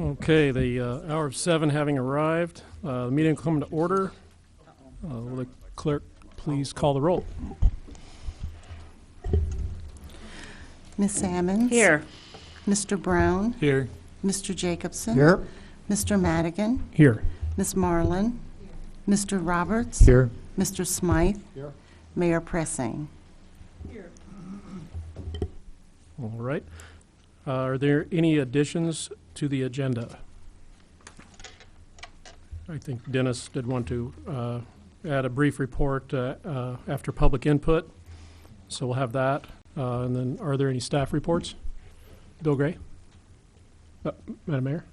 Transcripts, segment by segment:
Okay, the hour of 7 having arrived, the meeting will come to order. Will the clerk please call the roll? Ms. Sammons? Here. Mr. Brown? Here. Mr. Jacobson? Here. Mr. Madigan? Here. Ms. Marlin? Mr. Roberts? Here. Mr. Smythe? Here. Mayor Pressing? All right. Are there any additions to the agenda? I think Dennis did want to add a brief report after public input, so we'll have that. And then are there any staff reports? Bill Gray? Madam Mayor?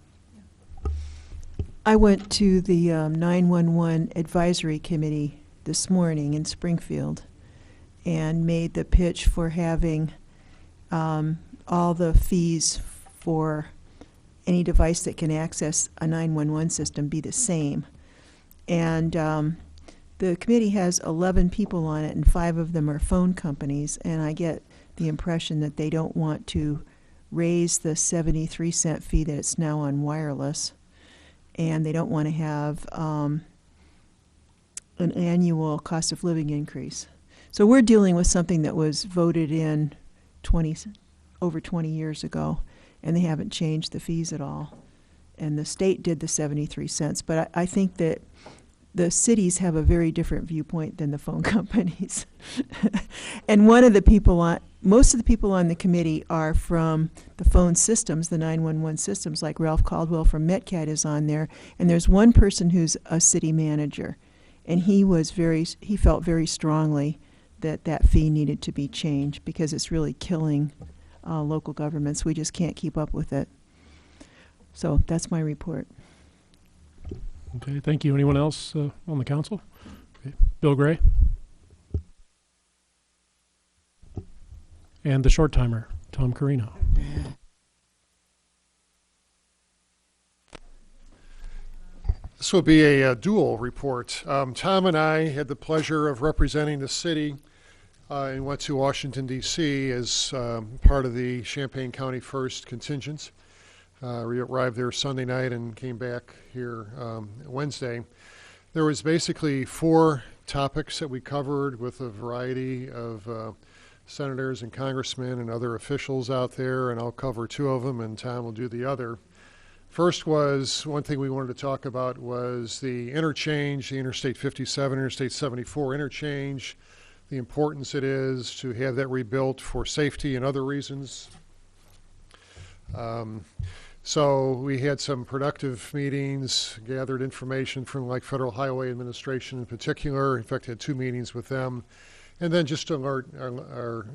I went to the 911 Advisory Committee this morning in Springfield and made the pitch for having all the fees for any device that can access a 911 system be the same. And the committee has 11 people on it, and 5 of them are phone companies, and I get the impression that they don't want to raise the 73-cent fee that it's now on wireless, and they don't want to have an annual cost of living increase. So we're dealing with something that was voted in over 20 years ago, and they haven't changed the fees at all. And the state did the 73 cents, but I think that the cities have a very different viewpoint than the phone companies. And most of the people on the committee are from the phone systems, the 911 systems, like Ralph Caldwell from Metcat is on there. And there's one person who's a city manager, and he felt very strongly that fee needed to be changed because it's really killing local governments. We just can't keep up with it. So that's my report. Okay, thank you. Anyone else on the council? Okay. Bill Gray? And the short timer, Tom Carino. This will be a dual report. Tom and I had the pleasure of representing the city and went to Washington, D.C. as part of the Champaign County First contingent. We arrived there Sunday night and came back here Wednesday. There was basically 4 topics that we covered with a variety of senators and congressmen and other officials out there, and I'll cover 2 of them and Tom will do the other. First was, one thing we wanted to talk about was the interchange, the Interstate 57, Interstate 74 interchange, the importance it is to have that rebuilt for safety and other reasons. So we had some productive meetings, gathered information from like Federal Highway Administration in particular. In fact, had 2 meetings with them. And then just to alert our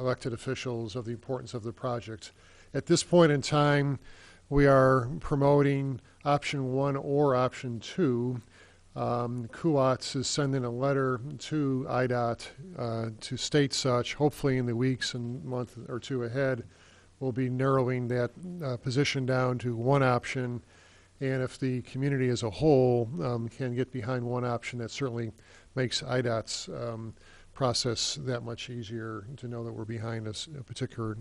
elected officials of the importance of the project. At this point in time, we are promoting option 1 or option 2. CUOTS is sending a letter to IDOT to state such. Hopefully in the weeks and month or 2 ahead, we'll be narrowing that position down to 1 option. And if the community as a whole can get behind 1 option, that certainly makes IDOT's process that much easier to know that we're behind a particular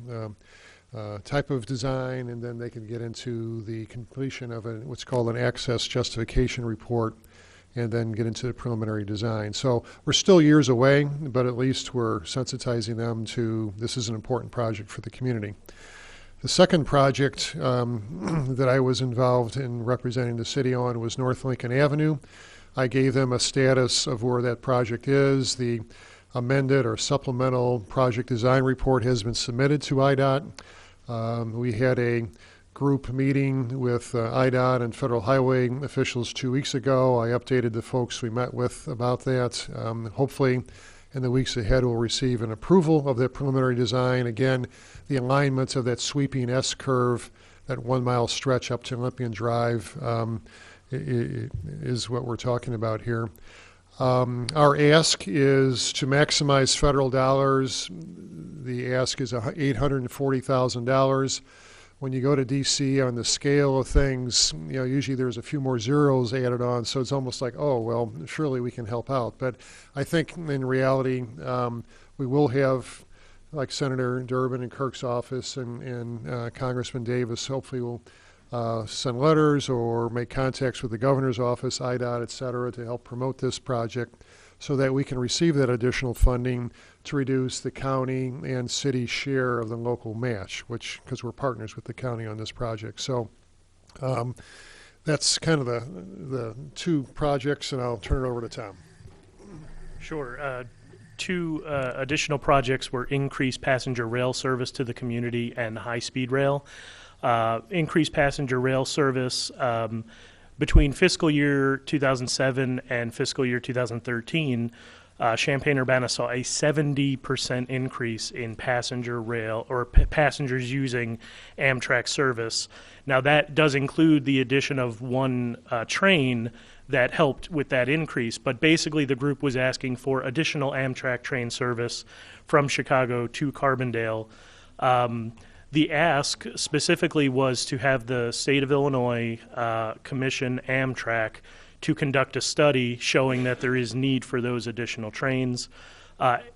type of design, and then they can get into the completion of what's called an access justification report, and then get into the preliminary design. So we're still years away, but at least we're sensitizing them to this is an important project for the community. The second project that I was involved in representing the city on was North Lincoln Avenue. I gave them a status of where that project is. The amended or supplemental project design report has been submitted to IDOT. We had a group meeting with IDOT and Federal Highway officials 2 weeks ago. I updated the folks we met with about that. Hopefully in the weeks ahead we'll receive an approval of that preliminary design. Again, the alignment of that sweeping S-curve, that 1 mile stretch up to Olympian Drive is what we're talking about here. Our ask is to maximize federal dollars. The ask is $840,000. When you go to D.C. on the scale of things, usually there's a few more zeros added on, so it's almost like, oh, well, surely we can help out. But I think in reality, we will have, like Senator Durbin and Kirk's office and Congressman Davis, hopefully will send letters or make contacts with the governor's office, IDOT, et cetera, to help promote this project so that we can receive that additional funding to reduce the county and city share of the local match, which, because we're partners with the county on this project. So that's kind of the two projects, and I'll turn it over to Tom. Sure. Two additional projects were increased passenger rail service to the community and high-speed rail. Increased passenger rail service between fiscal year 2007 and fiscal year 2013, Champaign-Urbana saw a 70% increase in passenger rail or passengers using Amtrak service. Now that does include the addition of one train that helped with that increase, but basically the group was asking for additional Amtrak train service from Chicago to Carbondale. The ask specifically was to have the state of Illinois commission Amtrak to conduct a study showing that there is need for those additional trains.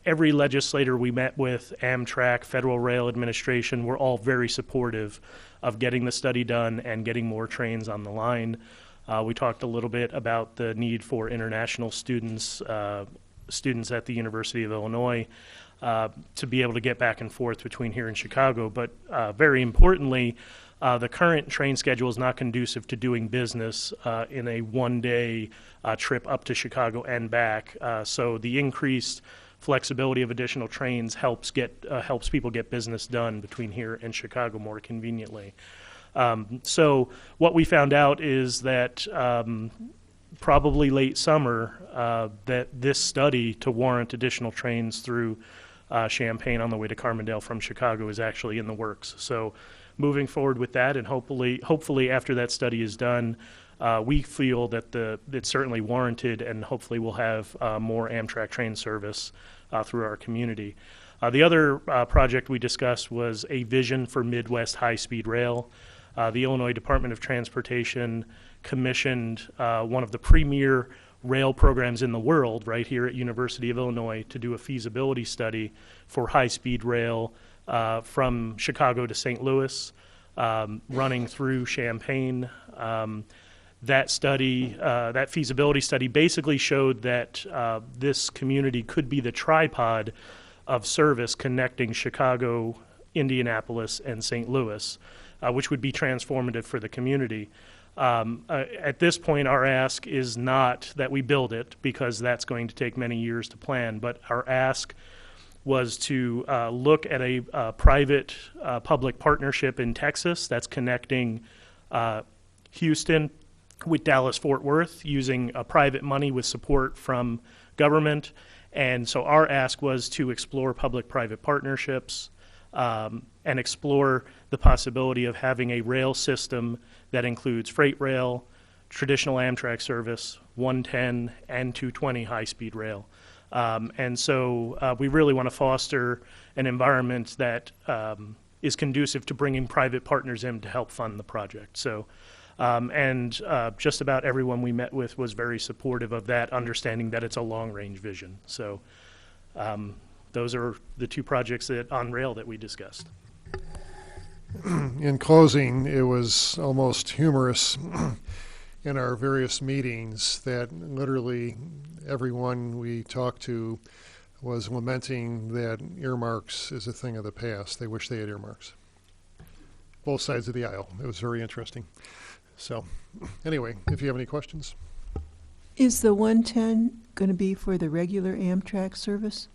Every legislator we met with, Amtrak, Federal Rail Administration, were all very supportive of getting the study done and getting more trains on the line. We talked a little bit about the need for international students, students at the University of Illinois, to be able to get back and forth between here and Chicago. But very importantly, the current train schedule is not conducive to doing business in a one-day trip up to Chicago and back. So the increased flexibility of additional trains helps people get business done between here and Chicago more conveniently. So what we found out is that probably late summer that this study to warrant additional trains through Champaign on the way to Carbondale from Chicago is actually in the works. So moving forward with that, and hopefully after that study is done, we feel that it's certainly warranted, and hopefully we'll have more Amtrak train service through our community. The other project we discussed was a vision for Midwest high-speed rail. The Illinois Department of Transportation commissioned one of the premier rail programs in the world right here at University of Illinois to do a feasibility study for high-speed rail from Chicago to St. Louis, running through Champaign. That study, that feasibility study basically showed that this community could be the tripod of service connecting Chicago, Indianapolis, and St. Louis, which would be transformative for the community. At this point, our ask is not that we build it, because that's going to take many years to plan, but our ask was to look at a private-public partnership in Texas that's connecting Houston with Dallas-Fort Worth using private money with support from government. And so our ask was to explore public-private partnerships and explore the possibility of having a rail system that includes freight rail, traditional Amtrak service, 110, and 220 high-speed rail. And so we really want to foster an environment that is conducive to bringing private partners in to help fund the project. So, just about everyone we met with was very supportive of that, understanding that it's a long-range vision. So those are the two projects on rail that we discussed. In closing, it was almost humorous in our various meetings that literally everyone we talked to was lamenting that earmarks is a thing of the past. They wish they had earmarks. Both sides of the aisle. It was very interesting. So anyway, if you have any questions. Is the 110 going to be for the regular Amtrak service?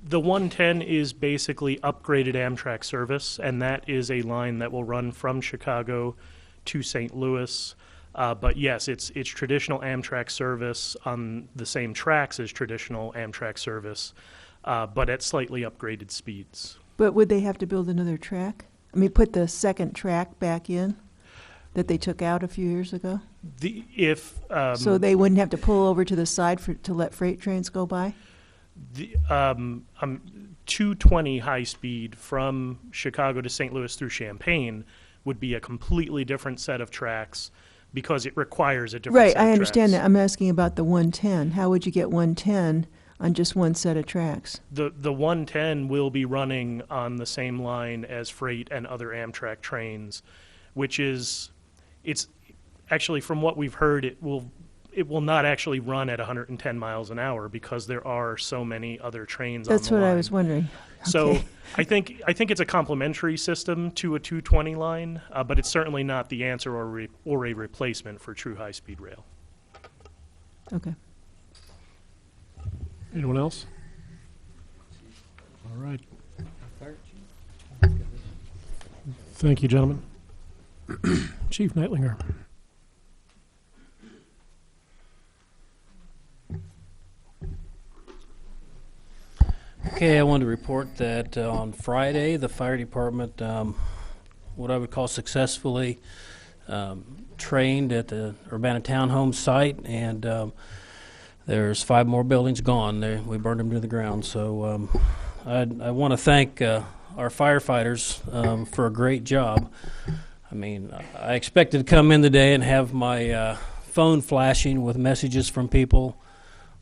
The 110 is basically upgraded Amtrak service, and that is a line that will run from Chicago to St. Louis. But yes, it's traditional Amtrak service on the same tracks as traditional Amtrak service, but at slightly upgraded speeds. But would they have to build another track? I mean, put the second track back in that they took out a few years ago? So they wouldn't have to pull over to the side to let freight trains go by? 220 high speed from Chicago to St. Louis through Champaign would be a completely different set of tracks because it requires a different set of tracks. Right, I understand that. I'm asking about the 110. How would you get 110 on just one set of tracks? The 110 will be running on the same line as freight and other Amtrak trains. which is, it's actually, from what we've heard, it will not actually run at 110 miles an hour because there are so many other trains on the line. That's what I was wondering. So Okay. I think it's a complementary system to a 220 line, but it's certainly not the answer or a replacement for true high-speed rail. Okay. Anyone else? All right. Thank you, gentlemen. Chief Neitlinger. Okay, I wanted to report that on Friday, the fire department, what I would call successfully trained at the Urbana Townhome site, and there's 5 more buildings gone. We burned them to the ground. So I want to thank our firefighters for a great job. I mean, I expected to come in today and have my phone flashing with messages from people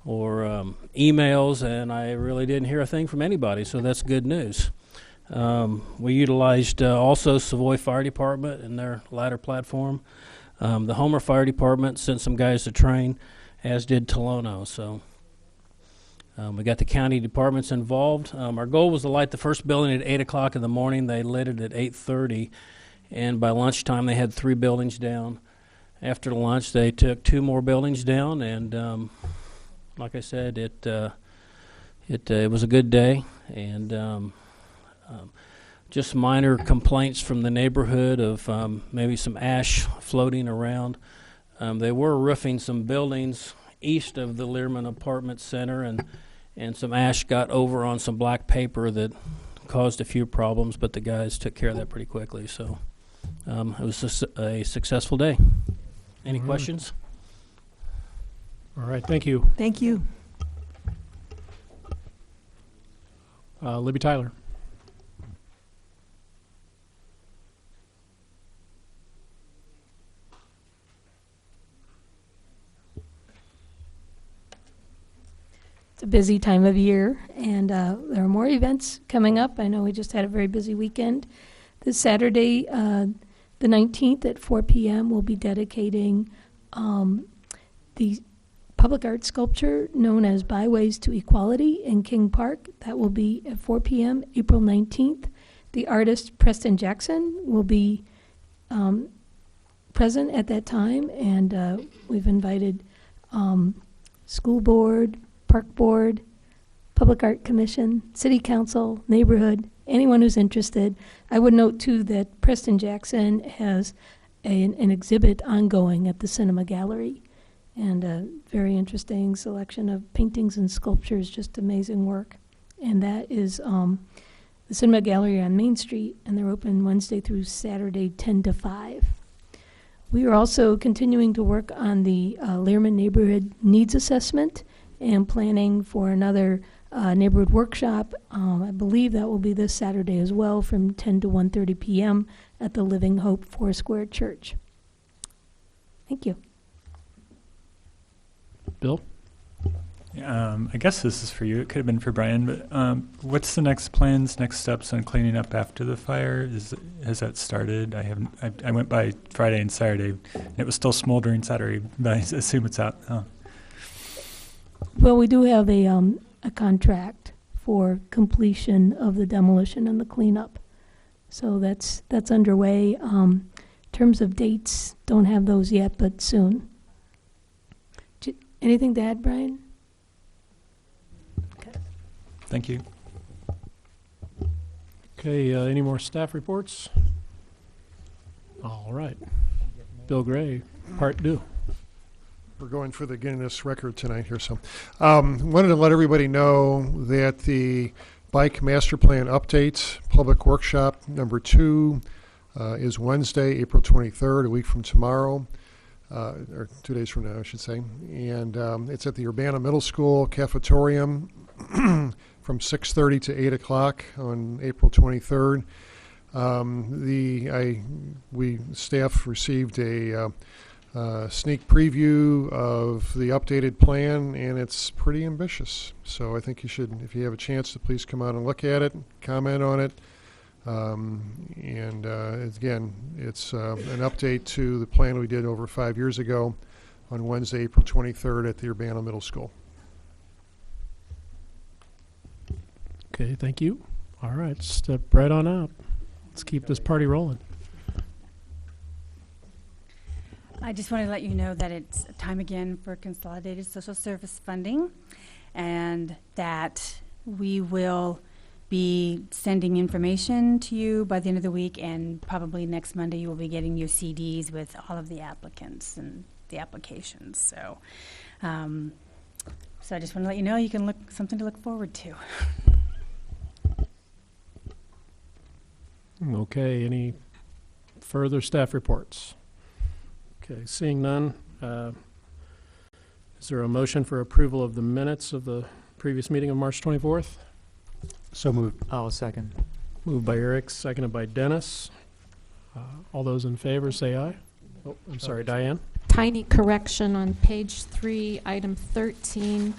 or emails, and I really didn't hear a thing from anybody, so that's good news. We utilized also Savoy Fire Department and their ladder platform. The Homer Fire Department sent some guys to train, as did Tolono. So we got the county departments involved. Our goal was to light the first building at 8 o'clock in the morning. They lit it at 8:30, and by lunchtime they had 3 buildings down. After lunch, they took 2 more buildings down, and like I said, it was a good day, and just minor complaints from the neighborhood of maybe some ash floating around. They were roofing some buildings east of the Learman Apartment Center, and some ash got over on some black paper that caused a few problems, but the guys took care of that pretty quickly. So it was a successful day. Any questions? All right, thank you. Thank you. Libby Tyler. It's a busy time of year, and there are more events coming up. I know we just had a very busy weekend. This Saturday, the 19th at 4 p.m., we'll be dedicating the public art sculpture known as Byways to Equality in King Park. That will be at 4 p.m., April 19th. The artist Preston Jackson will be present at that time, and we've invited school board, park board, public art commission, city council, neighborhood, anyone who's interested. I would note, too, that Preston Jackson has an exhibit ongoing at the Cinema Gallery, and a very interesting selection of paintings and sculptures, just amazing work. And that is the Cinema Gallery on Main Street, and they're open Wednesday through Saturday, 10 to 5. We are also continuing to work on the Learman Neighborhood Needs Assessment and planning for another neighborhood workshop. I believe that will be this Saturday as well, from 10 to 1:30 p.m. at the Living Hope Foursquare Church. Thank you. Bill? I guess this is for you. It could have been for Brian, but what's the next steps on cleaning up after the fire? Has that started? I went by Friday and Saturday, and it was still smoldering Saturday, but I assume it's out. Oh. Well, we do have a contract for completion of the demolition and the cleanup, so that's underway. In terms of dates, don't have those yet, but soon. Anything to add, Brian? Okay. Thank you. Okay, any more staff reports? All right. Bill Gray, part 2. We're going for the Guinness record tonight here. So wanted to let everybody know that the Bike Master Plan Update Public Workshop number 2 is Wednesday, April 23rd, a week from tomorrow, or 2 days from now, I should say. And it's at the Urbana Middle School Cafetorium from 6:30 to 8 o'clock on April 23rd. We staff received a sneak preview of the updated plan, and it's pretty ambitious. So I think you should, if you have a chance, to please come out and look at it, comment on it. And again, it's an update to the plan we did over 5 years ago on Wednesday, April 23rd at the Urbana Middle School. Okay, thank you. All right, step right on up. Let's keep this party rolling. I just want to let you know that it's time again for consolidated social service funding, and that we will be sending information to you by the end of the week, and probably next Monday you will be getting your CDs with all of the applicants and the applications. So I just want to let you know you can something to look forward to. Okay, any further staff reports? Okay, seeing none, is there a motion for approval of the minutes of the previous meeting of March 24th? So moved. I'll second. Moved by Eric, seconded by Dennis. All those in favor say aye. Oh, I'm sorry, Diane? Tiny correction on page 3, item 13.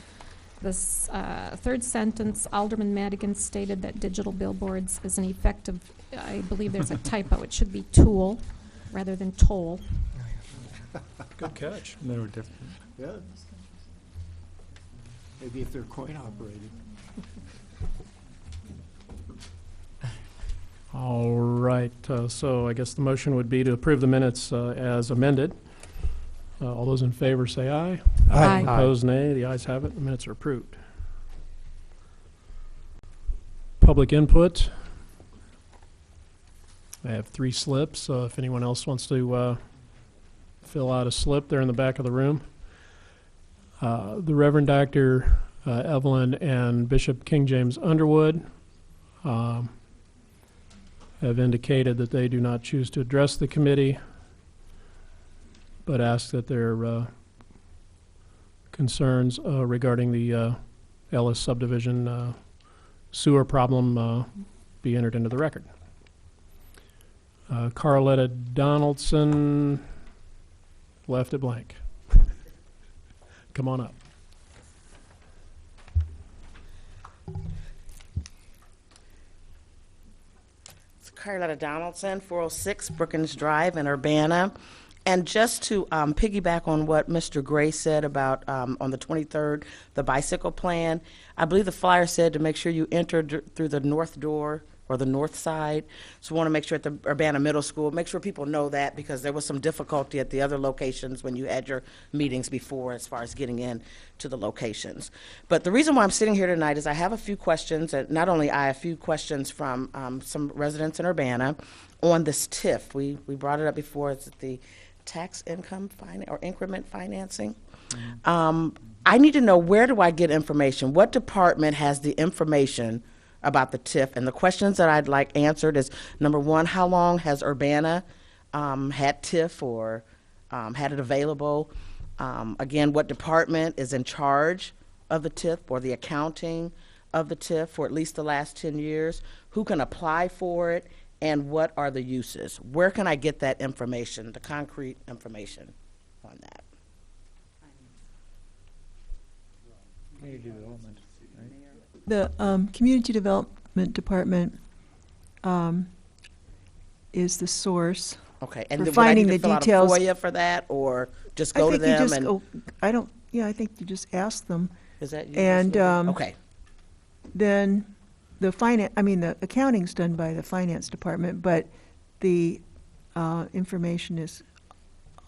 This third sentence, Alderman Madigan stated that digital billboards is an effective, I believe there's a typo. It should be tool rather than toll. Good catch. They were different. Yeah. Maybe if they're coin operated. All right, so I guess the motion would be to approve the minutes as amended. All those in favor say aye. Aye. Opposed, nay. The ayes have it. The minutes are approved. Public input. I have 3 slips. If anyone else wants to fill out a slip, they're in the back of the room. The Reverend Dr. Evelyn and Bishop King James Underwood have indicated that they do not choose to address the committee, but ask that their concerns regarding the Ellis subdivision sewer problem be entered into the record. Carletta Donaldson left it blank. Come on up. It's Carletta Donaldson, 406 Brookings Drive in Urbana. And just to piggyback on what Mr. Gray said about on the 23rd, the bicycle plan, I believe the flyer said to make sure you enter through the north door or the north side. So we want to make sure at the Urbana Middle School, make sure people know that, because there was some difficulty at the other locations when you had your meetings before as far as getting in to the locations. But the reason why I'm sitting here tonight is I have a few questions, and not only I, a few questions from some residents in Urbana on this TIF. We brought it up before. It's the tax income or increment financing. I need to know, where do I get information? What department has the information about the TIF? And the questions that I'd like answered is, number one, how long has Urbana had TIF or had it available? Again, what department is in charge of the TIF or the accounting of the TIF for at least the last 10 years? Who can apply for it? And what are the uses? Where can I get that information, the concrete information on that? Community development. The Community Development Department is the source. Okay, and For then finding would I need the to fill details. out a FOIA for that, or just go to them? I think you just ask them. Is that you? And Okay. then the accounting's done by the finance department, but the information is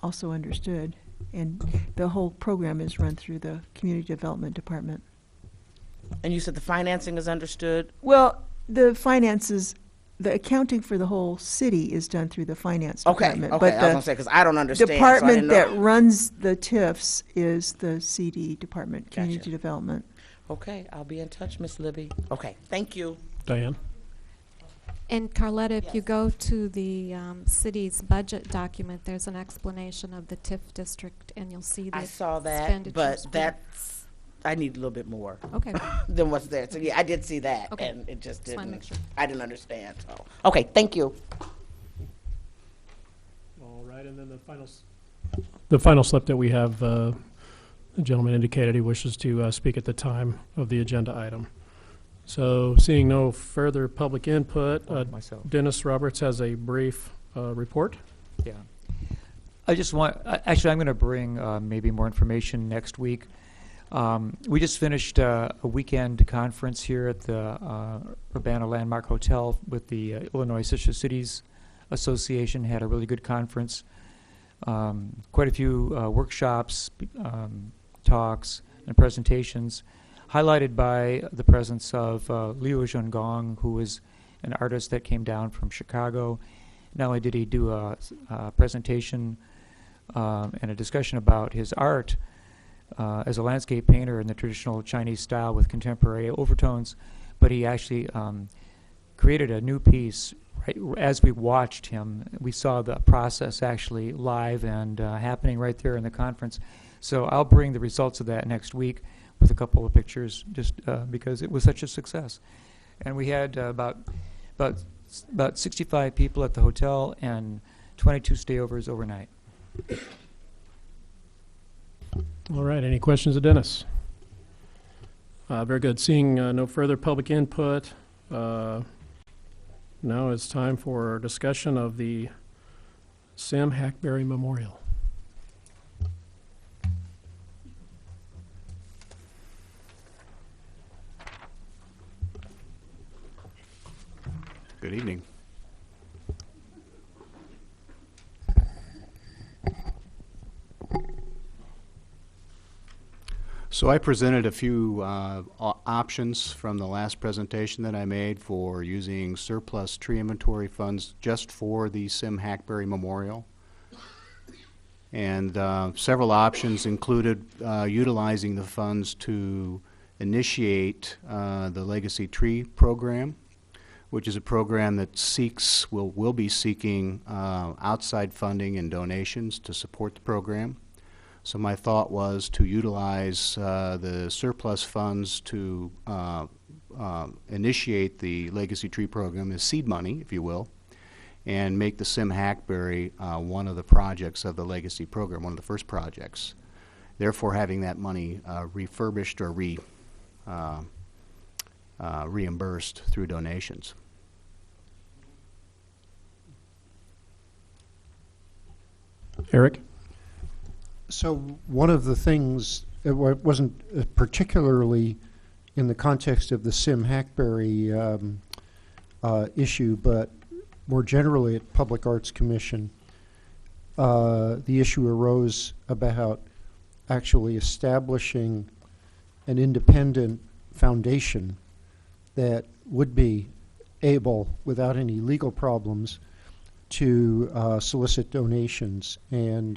also understood, and the whole program is run through the Community Development Department. And you said the financing is understood? Well, the finances, the accounting for the whole city is done through the finance department. Okay, I was going to say, because I don't understand. So I didn't department know. that runs the TIFs is the CD department, Gotcha. Community Development. Okay, I'll be in touch, Miss Libby. Okay, thank you. Diane? And Carletta, if you go to the city's budget document, there's an explanation of the TIF district, and you'll see the I saw that, expenditures but for- I need a little bit more Okay. than what's there. So yeah, I did see that, Okay. and it just Just wanna didn't. make sure. I didn't understand. So okay, thank you. All right, and then the final slip that we have, the gentleman indicated he wishes to speak at the time of the agenda item. So seeing no further public input, Myself. Dennis Roberts has a brief report. Yeah. I just want, actually, I'm going to bring maybe more information next week. We just finished a weekend conference here at the Urbana Landmark Hotel with the Illinois Sister Cities Association. Had a really good conference. Quite a few workshops, talks, and presentations, highlighted by the presence of Liu Zhengong, who is an artist that came down from Chicago. Not only did he do a presentation and a discussion about his art as a landscape painter in the traditional Chinese style with contemporary overtones, but he actually created a new piece. Right, as we watched him, we saw the process actually live and happening right there in the conference. So I'll bring the results of that next week with a couple of pictures, just because it was such a success. And we had about 65 people at the hotel and 22 stayovers overnight. All right, any questions of Dennis? Very good. Seeing no further public input, now it's time for discussion of the Sam Hackberry Memorial. Good evening. So I presented a few options from the last presentation that I made for using surplus tree inventory funds just for the Sim Hackberry Memorial. And several options included utilizing the funds to initiate the Legacy Tree Program, which is a program that will be seeking outside funding and donations to support the program. So my thought was to utilize the surplus funds to initiate the Legacy Tree Program as seed money, if you will, and make the Sim Hackberry one of the projects of the Legacy Program, one of the first projects. Therefore, having that money refurbished or reimbursed through donations. Eric? So one of the things, it wasn't particularly in the context of the Sim Hackberry issue, but more generally at Public Arts Commission, the issue arose about actually establishing an independent foundation that would be able, without any legal problems, to solicit donations, and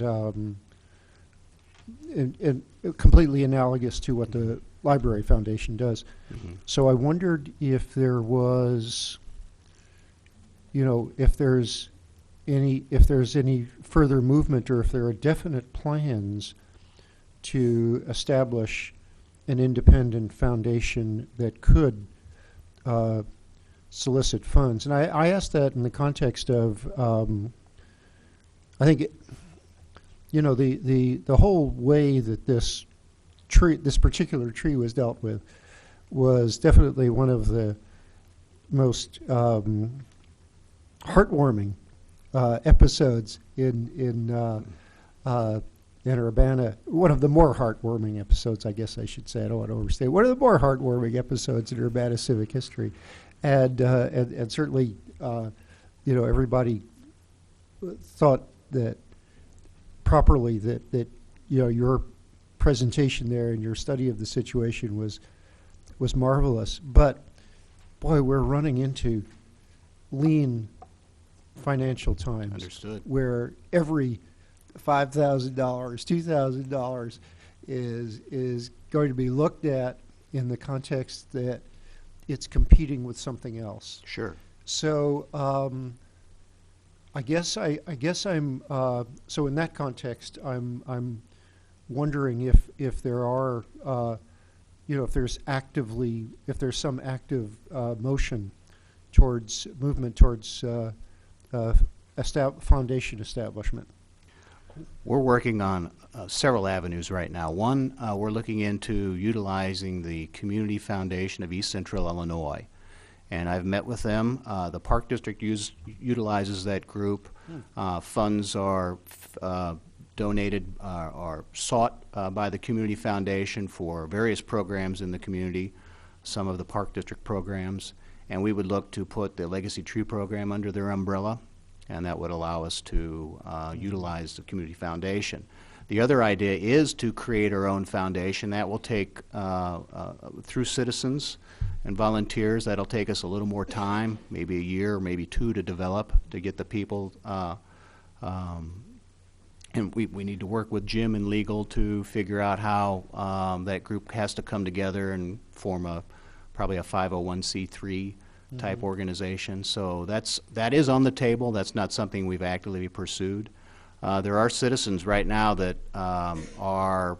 completely analogous to what the Library Foundation does. Mm-hmm. So I wondered if there was, if there's any further movement, or if there are definite plans to establish an independent foundation that could solicit funds. And I asked that in the context of, I think, the whole way that this particular tree was dealt with was definitely one of the most heartwarming episodes in Urbana. One of the more heartwarming episodes, I guess I should say. I don't want to overstate. One of the more heartwarming episodes in Urbana civic history, and certainly, everybody thought that properly that your presentation there and your study of the situation was marvelous. But boy, we're running into lean financial times. Understood. Where every $5,000, $2,000 is going to be looked at in the context that it's competing with something else. Sure. So I guess I'm so in that context I'm wondering if there are if there's some active movement towards foundation establishment. We're working on several avenues right now. One, we're looking into utilizing the Community Foundation of East Central Illinois. And I've met with them. The Park District utilizes that group. Funds are donated or sought by the Community Foundation for various programs in the community, some of the Park District programs. And we would look to put the Legacy Tree Program under their umbrella, and that would allow us to utilize the Community Foundation. The other idea is to create our own foundation. That will take, through citizens and volunteers, that'll take us a little more time, maybe a year or maybe two to develop, to get the people. And we need to work with Jim and legal to figure out how that group has to come together and form probably a 501c3 type organization. So that is on the table. That's not something we've actively pursued. There are citizens right now that are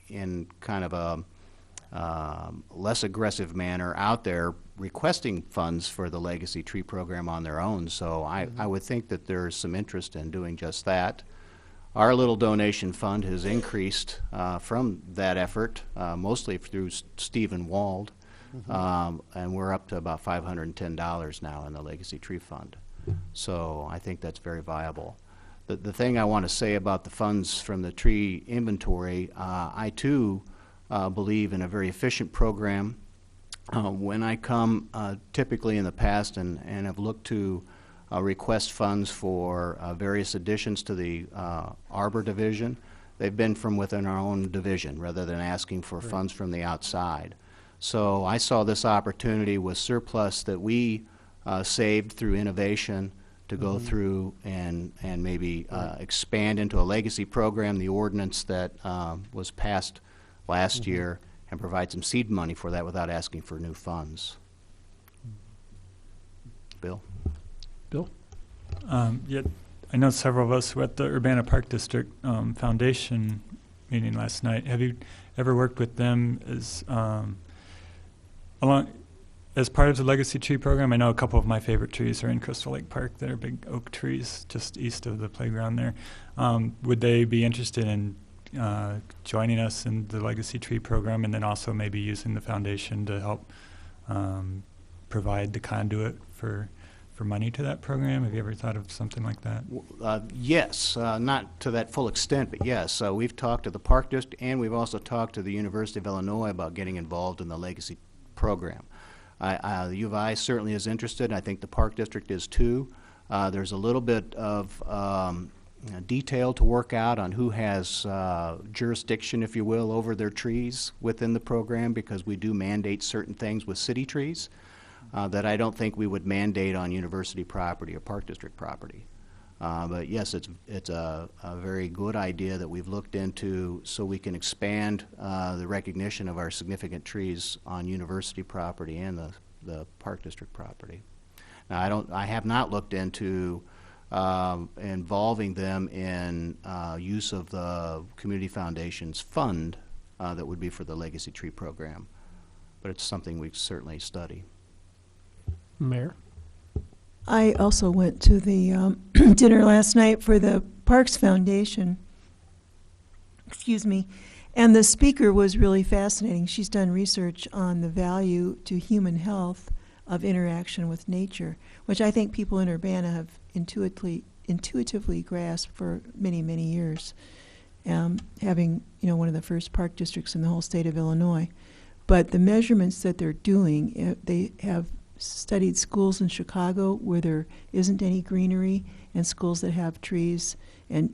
in kind of a less aggressive manner out there requesting funds for the Legacy Tree Program on their own. So I would think that there's some interest in doing just that. Our little donation fund has increased from that effort, mostly through Stephen Wald. And we're up to about $510 now in the Legacy Tree Fund. So I think that's very viable. The thing I want to say about the funds from the tree inventory, I too believe in a very efficient program. When I come, typically in the past, and have looked to request funds for various additions to the Arbor Division, they've been from within our own division rather than asking for funds from the outside. So I saw this opportunity with surplus that we saved through innovation to go through and maybe expand into a legacy program, the ordinance that was passed last year, and provide some seed money for that without asking for new funds. Bill? Bill? Yeah, I know several of us were at the Urbana Park District Foundation meeting last night. Have you ever worked with them as part of the Legacy Tree Program? I know a couple of my favorite trees are in Crystal Lake Park that are big oak trees just east of the playground there. Would they be interested in joining us in the Legacy Tree Program, and then also maybe using the foundation to help provide the conduit for money to that program? Have you ever thought of something like that? Yes, not to that full extent, but yes. We've talked to the Park District, and we've also talked to the University of Illinois about getting involved in the Legacy Program. The U of I certainly is interested. I think the Park District is too. There's a little bit of detail to work out on who has jurisdiction, if you will, over their trees within the program, because we do mandate certain things with city trees that I don't think we would mandate on university property or Park District property. But yes, it's a very good idea that we've looked into, so we can expand the recognition of our significant trees on university property and the Park District property. Now, I have not looked into involving them in use of the Community Foundation's fund that would be for the Legacy Tree Program, but it's something we certainly study. Mayor? I also went to the dinner last night for the Parks Foundation. Excuse me. And the speaker was really fascinating. She's done research on the value to human health of interaction with nature, which I think people in Urbana have intuitively grasped for many, many years, having one of the first park districts in the whole state of Illinois. But the measurements that they're doing, they have studied schools in Chicago where there isn't any greenery, and schools that have trees, and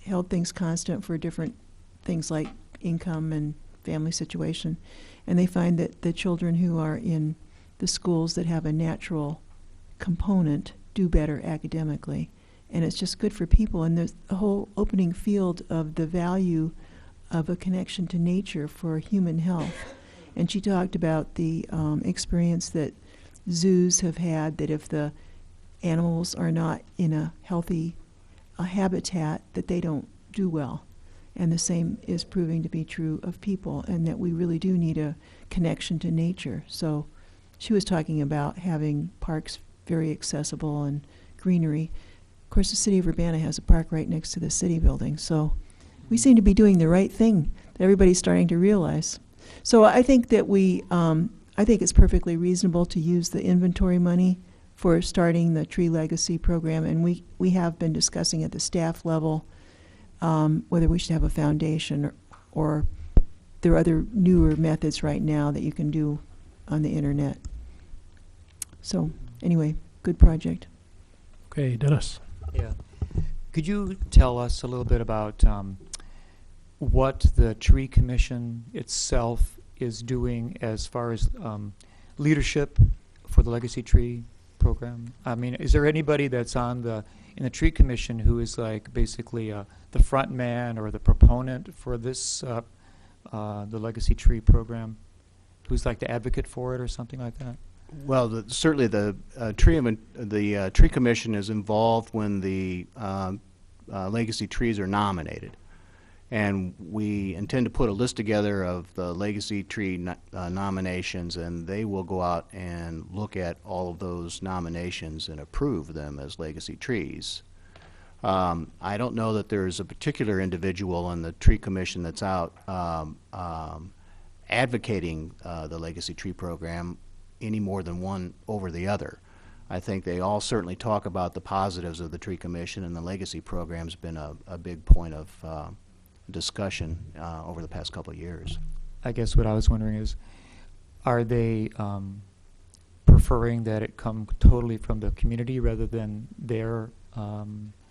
held things constant for different things like income and family situation. And they find that the children who are in the schools that have a natural component do better academically. And it's just good for people. And there's a whole opening field of the value of a connection to nature for human health. And she talked about the experience that zoos have had, that if the animals are not in a healthy habitat, that they don't do well. And the same is proving to be true of people, and that we really do need a connection to nature. So she was talking about having parks very accessible and greenery. Of course, the city of Urbana has a park right next to the city building, so we seem to be doing the right thing that everybody's starting to realize. So I think that I think it's perfectly reasonable to use the inventory money for starting the Tree Legacy program, and we have been discussing at the staff level whether we should have a foundation or there are other newer methods right now that you can do on the internet. So anyway, good project. Okay, Dennis. Yeah. Could you tell us a little bit about what the Tree Commission itself is doing as far as leadership for the Legacy Tree program? I mean, is there anybody that's in the Tree Commission who is like basically the front man or the proponent for this the Legacy Tree program, who's like the advocate for it or something like that? Well, certainly the Tree Commission is involved when the legacy trees are nominated, and we intend to put a list together of the legacy tree nominations, and they will go out and look at all of those nominations and approve them as legacy trees. I don't know that there's a particular individual on the Tree Commission that's out advocating the legacy tree program any more than one over the other. I think they all certainly talk about the positives of the Tree Commission, and the legacy program's been a big point of discussion over the past couple of years. I guess what I was wondering is, are they preferring that it come totally from the community rather than their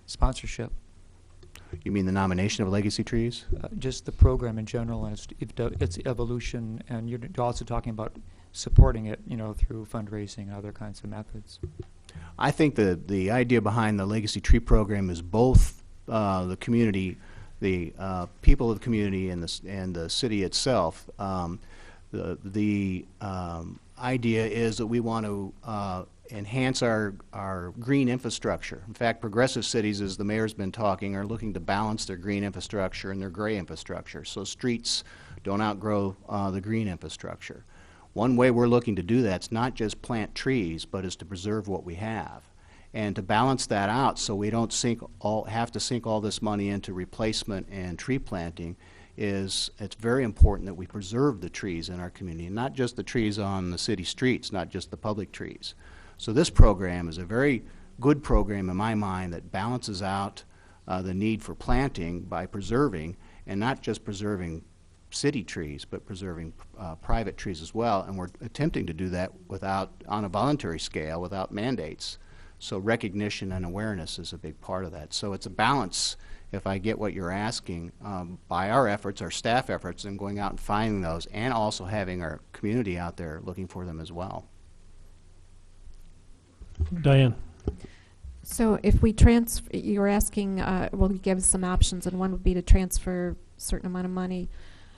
sponsorship? You mean the nomination of legacy trees? Just the program in general and its evolution, and you're also talking about supporting it, through fundraising and other kinds of methods. I think the idea behind the Legacy Tree program is both the community, the people of the community, and the city itself. The idea is that we want to enhance our green infrastructure. In fact, progressive cities, as the mayor's been talking, are looking to balance their green infrastructure and their gray infrastructure, so streets don't outgrow the green infrastructure. One way we're looking to do that is not just plant trees, but is to preserve what we have. And to balance that out so we don't have to sink all this money into replacement and tree planting, it's very important that we preserve the trees in our community, and not just the trees on the city streets, not just the public trees. So this program is a very good program in my mind that balances out the need for planting by preserving, and not just preserving city trees, but preserving private trees as well, and we're attempting to do that on a voluntary scale, without mandates. So recognition and awareness is a big part of that. So it's a balance, if I get what you're asking, by our efforts, our staff efforts, and going out and finding those, and also having our community out there looking for them as well. Diane. So if we you're asking, well, you give us some options, and one would be to transfer a certain amount of money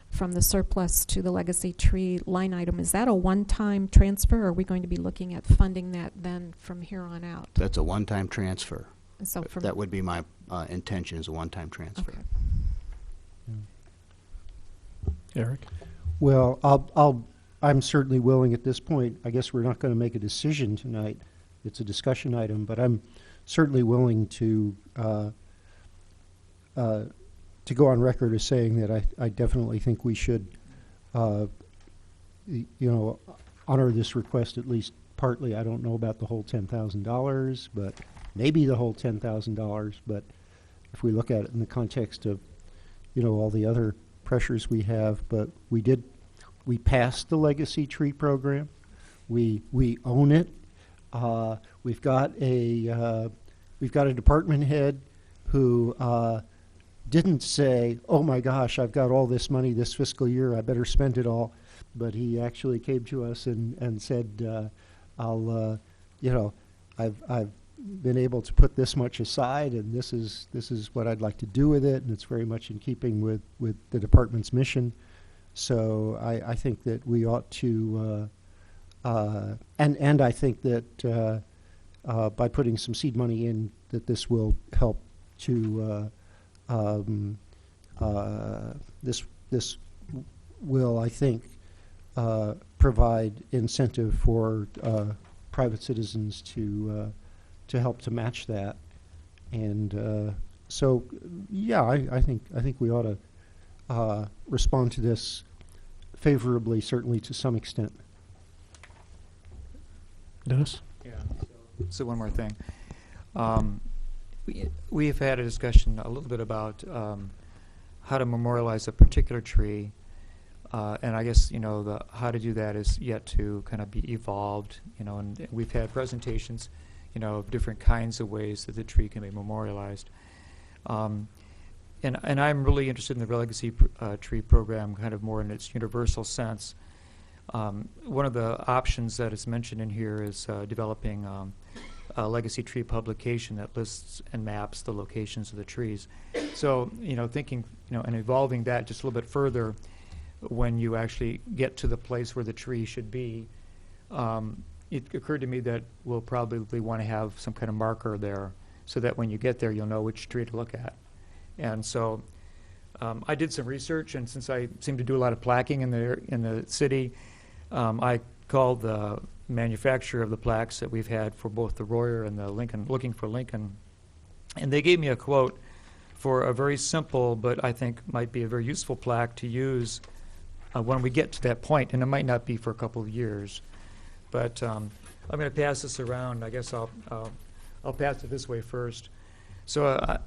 from the surplus to the Legacy Tree line item. Is that a one-time transfer, or are we going to be looking at funding that then from here on out? That's a one-time transfer. So that would be my intention, is a one-time transfer. Okay. Eric? Well, I'm certainly willing at this point. I guess we're not going to make a decision tonight. It's a discussion item, but I'm certainly willing to go on record as saying that I definitely think we should, honor this request at least partly. I don't know about the whole $10,000, but maybe the whole $10,000. But if we look at it in the context of, all the other pressures we have, but we passed the Legacy Tree program. We own it. We've got a department head who didn't say, "Oh my gosh, I've got all this money this fiscal year, I better spend it all," but he actually came to us and said, "I've been able to put this much aside, and this is what I'd like to do with it," and it's very much in keeping with the department's mission. So I think that we ought to, and I think that by putting some seed money in, that this will help to. This will, I think, provide incentive for private citizens to help to match that, And so, yeah, I think we ought to respond to this favorably, certainly to some extent. Dennis? Yeah. So one more thing. We have had a discussion a little bit about how to memorialize a particular tree, and I guess the how to do that is yet to kind of be evolved. And we've had presentations, of different kinds of ways that the tree can be memorialized. And I'm really interested in the legacy tree program, kind of more in its universal sense. One of the options that is mentioned in here is developing a legacy tree publication that lists and maps the locations of the trees. So, thinking, and evolving that just a little bit further, when you actually get to the place where the tree should be, it occurred to me that we'll probably want to have some kind of marker there so that when you get there, you'll know which tree to look at. And so I did some research, and since I seem to do a lot of plaquing in the city, I called the manufacturer of the plaques that we've had for both the Royer and the Lincoln, looking for Lincoln, and they gave me a quote for a very simple, but I think might be a very useful plaque to use when we get to that point, and it might not be for a couple of years. But I'm going to pass this around. I guess I'll pass it this way first. So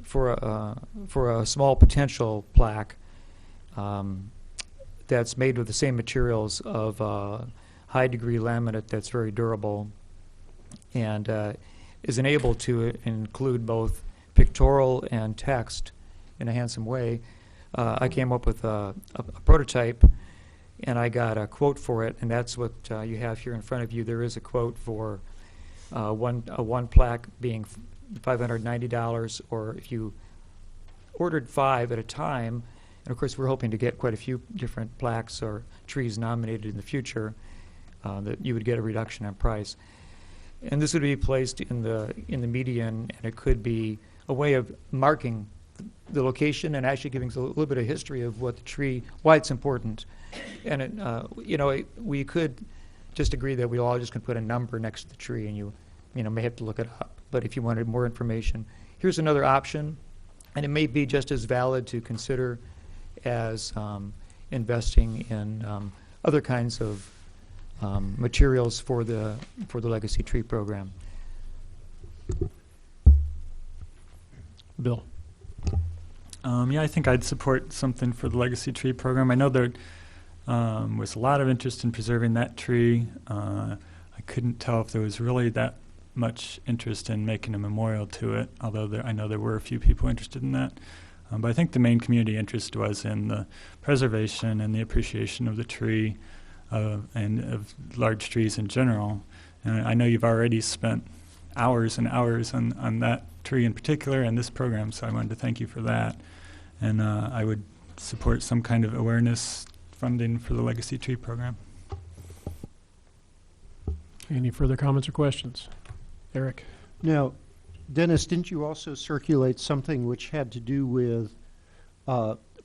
for a small potential plaque that's made with the same materials of high degree laminate that's very durable and is enabled to include both pictorial and text in a handsome way, I came up with a prototype, and I got a quote for it, and that's what you have here in front of you. There is a quote for one plaque being $590, or if you ordered 5 at a time, and of course we're hoping to get quite a few different plaques or trees nominated in the future, that you would get a reduction in price. And this would be placed in the median, and it could be a way of marking the location and actually giving us a little bit of history of what the tree, why it's important. And it, we could just agree that we all just can put a number next to the tree, and you may have to look it up. But if you wanted more information, here's another option, and it may be just as valid to consider as investing in other kinds of materials for the legacy tree program. Bill? Yeah, I think I'd support something for the legacy tree program. I know there was a lot of interest in preserving that tree. I couldn't tell if there was really that much interest in making a memorial to it, although I know there were a few people interested in that. But I think the main community interest was in the preservation and the appreciation of the tree and of large trees in general. And I know you've already spent hours and hours on that tree in particular and this program, so I wanted to thank you for that. And I would support some kind of awareness funding for the legacy tree program. Any further comments or questions? Eric? Now, Dennis, didn't you also circulate something which had to do with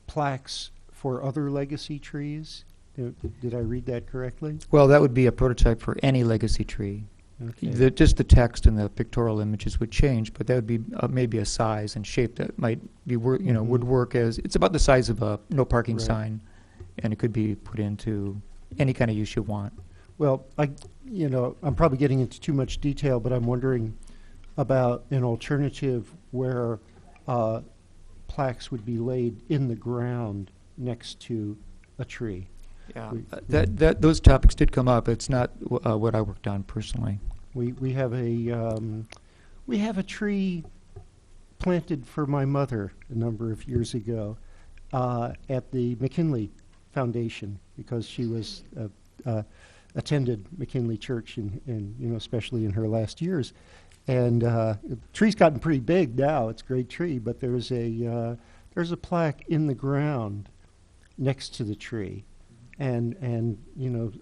plaques for other legacy trees? Did I read that correctly? Well, that would be a prototype for any legacy tree. Okay. Just the text and the pictorial images would change, but that would be maybe a size and shape that might be would work as, it's about the size of a no parking Right. sign, and it could be put into any kind of use you want. Well, I'm probably getting into too much detail, but I'm wondering about an alternative where plaques would be laid in the ground next to a tree. Yeah, those topics did come up. It's not what I worked on personally. We have a tree planted for my mother a number of years ago at the McKinley Foundation, because she was attended McKinley Church in especially in her last years, and the tree's gotten pretty big now. It's a great tree, but there's a plaque in the ground next to the tree, and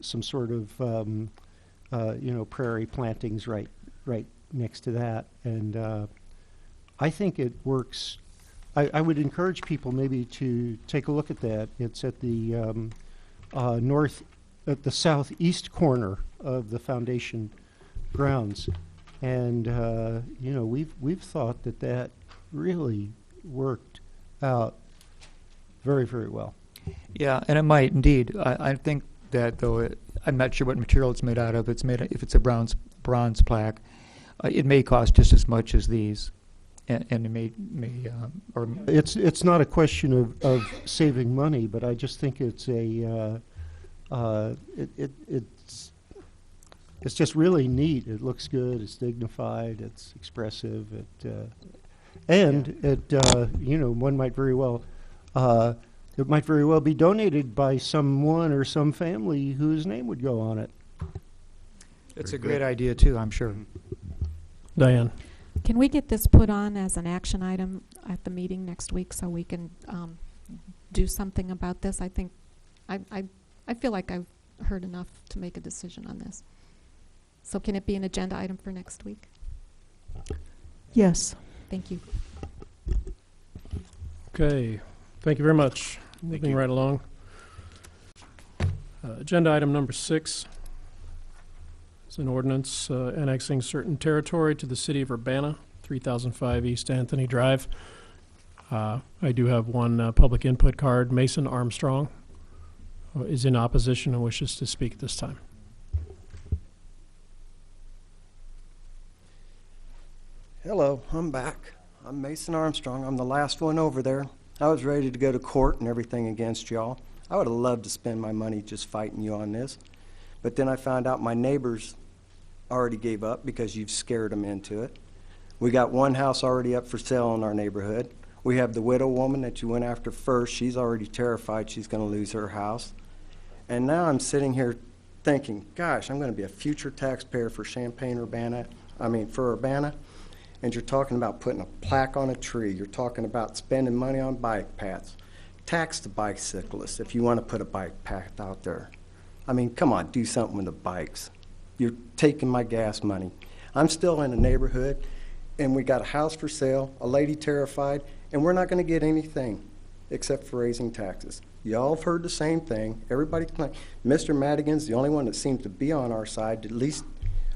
some sort of prairie plantings right next to that, and I think it works. I would encourage people maybe to take a look at that. It's at the at the southeast corner of the foundation grounds, And you know, we've thought that that really worked out very, very well. Yeah, and it might indeed. I think that though I'm not sure what material it's made out of. It's made if it's a bronze plaque, it may cost just as much as these, and it may or It's not a question of saving money, but I just think it's a it's just really neat. It looks good. It's dignified. It's expressive. You know, one might very well. It might very well be donated by someone or some family whose name would go on it. it's a great idea too. I'm sure. Diane? Can we get this put on as an action item at the meeting next week so we can do something about this? I think, I feel like I've heard enough to make a decision on this. So can it be an agenda item for next week? Yes. Thank you. Okay, thank you very much. Moving right along. Agenda item number 6 is an ordinance annexing certain territory to the city of Urbana, 3005 East Anthony Drive. I do have one public input card. Mason Armstrong is in opposition and wishes to speak at this time. Hello, I'm back. I'm Mason Armstrong. I'm the last one over there. I was ready to go to court and everything against y'all. I would have loved to spend my money just fighting you on this. But then I found out my neighbors already gave up because you've scared them into it. We got one house already up for sale in our neighborhood. We have the widow woman that you went after first. She's already terrified she's going to lose her house. And now I'm sitting here thinking, gosh, I'm going to be a future taxpayer for for Urbana. And you're talking about putting a plaque on a tree. You're talking about spending money on bike paths. Tax the bicyclists if you want to put a bike path out there. I mean, come on, do something with the bikes. You're taking my gas money. I'm still in the neighborhood, and we got a house for sale, a lady terrified, and we're not going to get anything except for raising taxes. Y'all have heard the same thing. Everybody complains. Mr. Madigan's the only one that seems to be on our side. At least,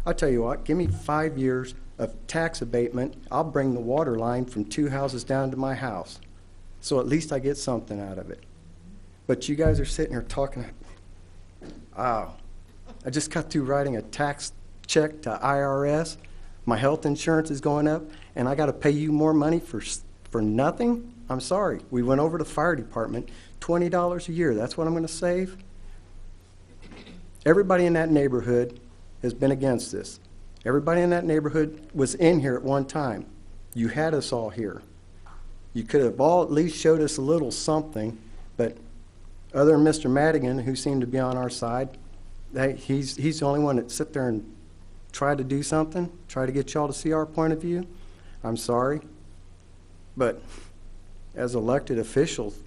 I'll tell you what, give me 5 years of tax abatement. I'll bring the water line from 2 houses down to my house. So at least I get something out of it. But you guys are sitting here talking, wow. I just got through writing a tax check to IRS. My health insurance is going up, and I got to pay you more money for nothing? I'm sorry. We went over to the fire department, $20 a year. That's what I'm going to save? Everybody in that neighborhood has been against this. Everybody in that neighborhood was in here at one time. You had us all here. You could have all at least showed us a little something, but other than Mr. Madigan, who seemed to be on our side, he's the only one that sit there and try to do something, try to get y'all to see our point of view. I'm sorry, but as elected officials,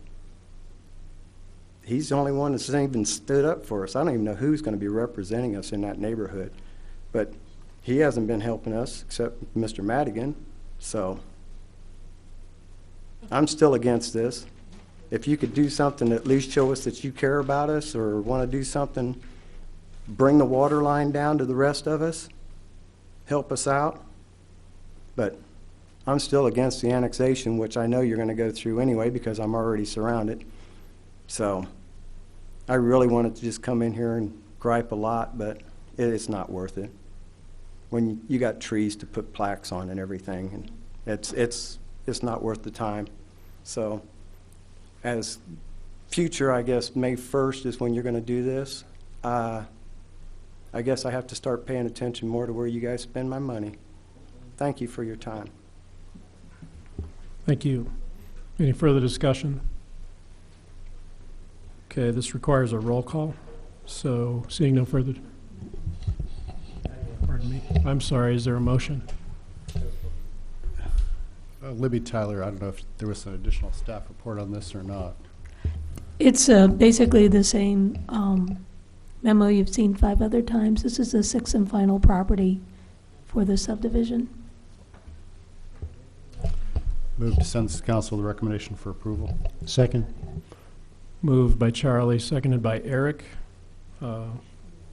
he's the only one that's even stood up for us. I don't even know who's going to be representing us in that neighborhood, but he hasn't been helping us except Mr. Madigan, so I'm still against this. If you could do something, at least show us that you care about us or want to do something, bring the water line down to the rest of us, help us out. But I'm still against the annexation, which I know you're going to go through anyway because I'm already surrounded. So I really wanted to just come in here and gripe a lot, but it's not worth it. When you got trees to put plaques on and everything, and it's not worth the time. So as future, I guess May 1st is when you're going to do this. I guess I have to start paying attention more to where you guys spend my money. Thank you for your time. Thank you. Any further discussion? Okay, this requires a roll call. So seeing no further, pardon me. I'm sorry, is there a motion? Libby Tyler, I don't know if there was an additional staff report on this or not. It's basically the same memo you've seen 5 other times. This is the 6th and final property for the subdivision. Move to send to council the recommendation for approval. Second. Moved by Charlie, seconded by Eric.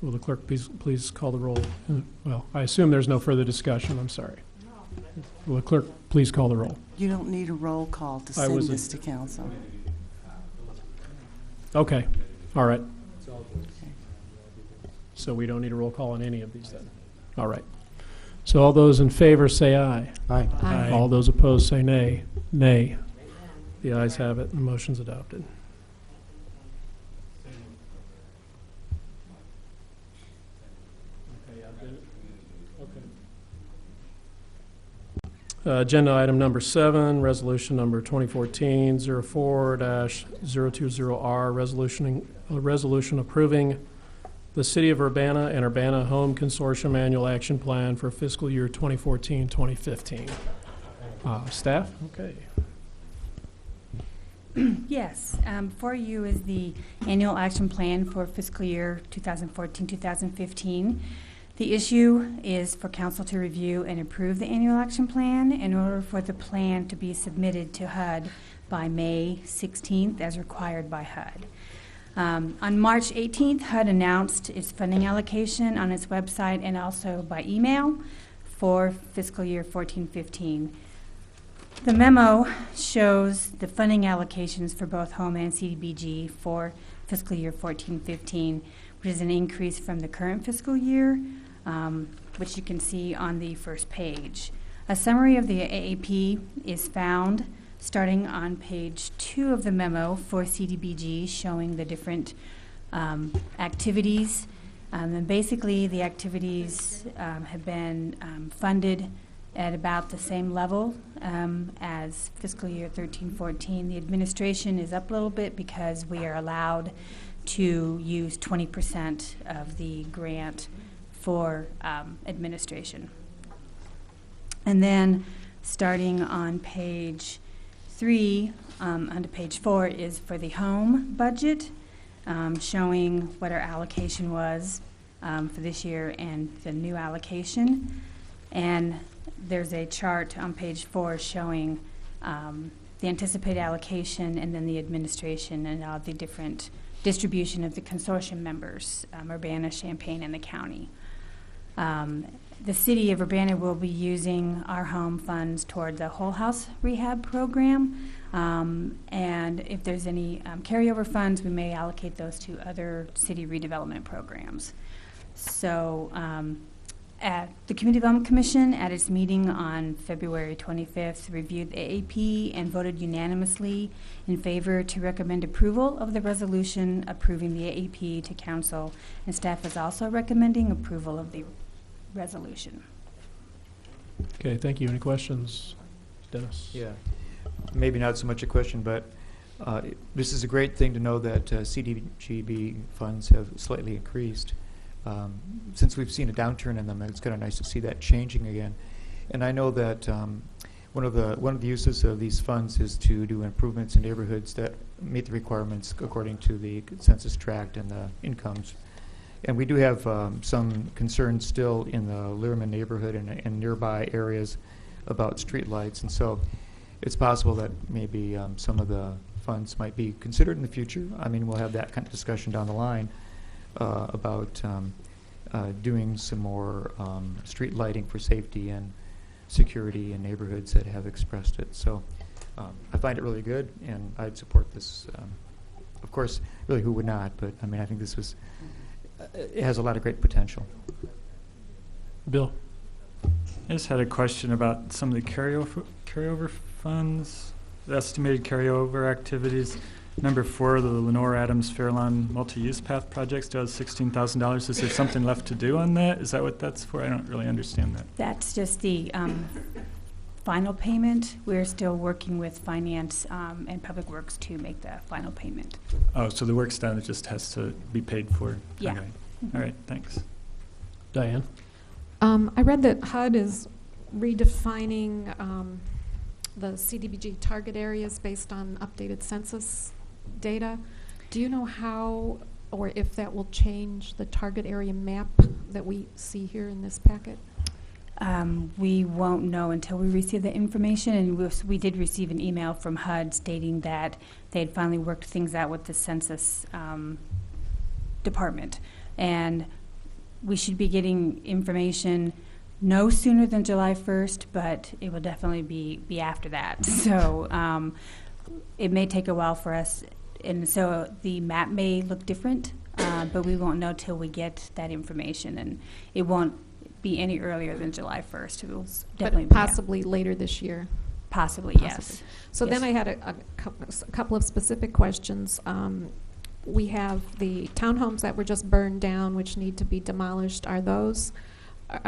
Will the clerk please call the roll? Well, I assume there's no further discussion. I'm sorry. Will the clerk please call the roll? You don't need a roll call to I send was- this to council. Okay, all right. So we don't need a roll call on any of these then? All right. So all those in favor say aye. Aye. Aye. All those opposed say nay. Nay. The ayes have it, and the motion's adopted. Agenda item number 7, resolution number 2014-04-020R, resolution approving the City of Urbana and Urbana Home Consortium Annual Action Plan for fiscal year 2014-2015. Staff? Okay. Yes, before you is the annual action plan for fiscal year 2014-2015. The issue is for council to review and approve the annual action plan in order for the plan to be submitted to HUD by May 16th as required by HUD. On March 18th, HUD announced its funding allocation on its website and also by email for fiscal year 14-15. The memo shows the funding allocations for both home and CDBG for fiscal year 14-15, which is an increase from the current fiscal year, which you can see on the first page. A summary of the AAP is found starting on page 2 of the memo for CDBG, showing the different activities. And basically, the activities have been funded at about the same level as fiscal year 13-14. The administration is up a little bit because we are allowed to use 20% of the grant for administration. And then starting on page 3, onto page 4 is for the home budget, showing what our allocation was for this year and the new allocation. And there's a chart on page 4 showing the anticipated allocation and then the administration and all the different distribution of the consortium members, Urbana, Champaign, and the county. The city of Urbana will be using our home funds toward the whole house rehab program. And if there's any carryover funds, we may allocate those to other city redevelopment programs. So at the Community Development Commission, at its meeting on February 25th, reviewed the AAP and voted unanimously in favor to recommend approval of the resolution approving the AAP to council. And staff is also recommending approval of the resolution. Okay, thank you. Any questions? Dennis? Yeah, maybe not so much a question, but this is a great thing to know that CDBG funds have slightly increased. Since we've seen a downturn in them, it's kind of nice to see that changing again. And I know that one of the uses of these funds is to do improvements in neighborhoods that meet the requirements according to the census tract and the incomes. And we do have some concerns still in the Learman neighborhood and nearby areas about streetlights. And so it's possible that maybe some of the funds might be considered in the future. I mean, we'll have that kind of discussion down the line about doing some more street lighting for safety and security in neighborhoods that have expressed it. So I find it really good, and I'd support this. Of course, really, who would not? But I mean, I think this was it has a lot of great potential. Bill? I just had a question about some of the carryover funds, the estimated carryover activities. Number 4, the Lenore Adams Fairlawn multi-use path project still has $16,000. Is there something left to do on that? Is that what that's for? I don't really understand that. That's just the final payment. We're still working with finance and public works to make the final payment. Oh, so the work's done, it just has to be paid for? Yeah. Okay. All right, thanks. Diane? I read that HUD is redefining the CDBG target areas based on updated census data. Do you know how or if that will change the target area map that we see here in this packet? We won't know until we receive the information, and we did receive an email from HUD stating that they had finally worked things out with the census department. And we should be getting information no sooner than July 1st, but it will definitely be after that. So it may take a while for us, and so the map may look different, but we won't know till we get that information, and it won't be any earlier than July 1st. It will definitely But possibly later this year. Possibly, yes. So Yes. then I had a couple of specific questions. We have the townhomes that were just burned down, which need to be demolished. Are those,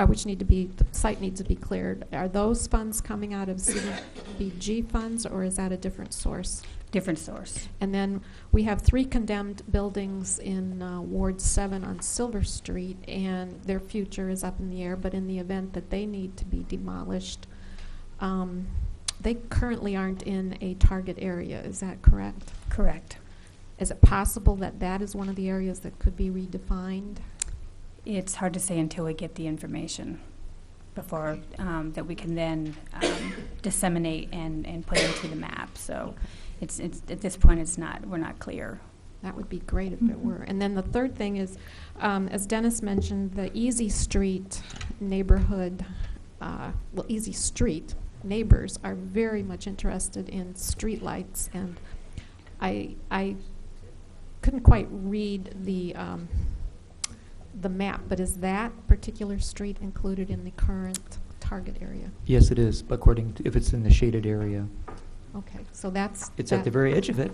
which need to be, the site needs to be cleared. Are those funds coming out of CDBG funds, or is that a different source? Different source. And then we have 3 condemned buildings in Ward 7 on Silver Street, and their future is up in the air, but in the event that they need to be demolished, they currently aren't in a target area, is that correct? Correct. Is it possible that that is one of the areas that could be redefined? It's hard to say until we get the information before that we can then disseminate and put into the map. So it's at this point we're not clear. That would be great if it were. And then the third thing is, as Dennis mentioned, the Easy Street neighborhood, Easy Street neighbors are very much interested in streetlights, and I couldn't quite read the map, but is that particular street included in the current target area? Yes, it is, according to, if it's in the shaded area. Okay, so that's... It's at the very edge of it,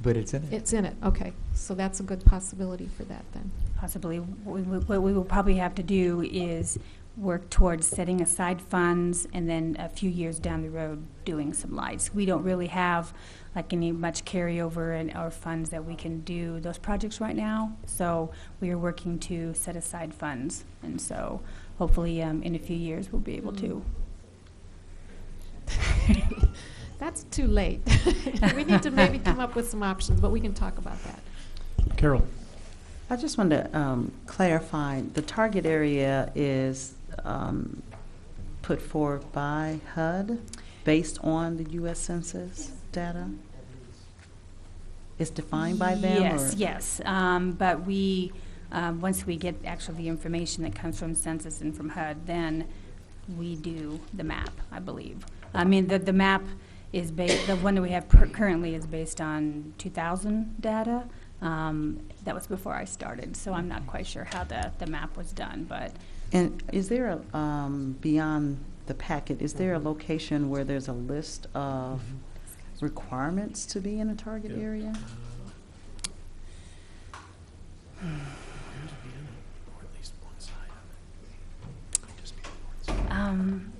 but it's in it. It's in it, okay. So that's a good possibility for that then. Possibly. What we will probably have to do is work towards setting aside funds, and then a few years down the road doing some lights. We don't really have like any much carryover in our funds that we can do those projects right now. So we are working to set aside funds, and so hopefully in a few years we'll be able to. That's too late. We need to maybe come up with some options, but we can talk about that. Carol. I just wanted to clarify, the target area is put forward by HUD based on the U.S. Census data? It's defined by them? Yes, or? yes. But we, once we get actually the information that comes from Census and from HUD, then we do the map, I believe. I mean, the map is based, the one that we have currently is based on 2000 data. That was before I started, so I'm not quite sure how the map was done, but. And is there a, beyond the packet, is there a location where there's a list of requirements to be in a target area? I'm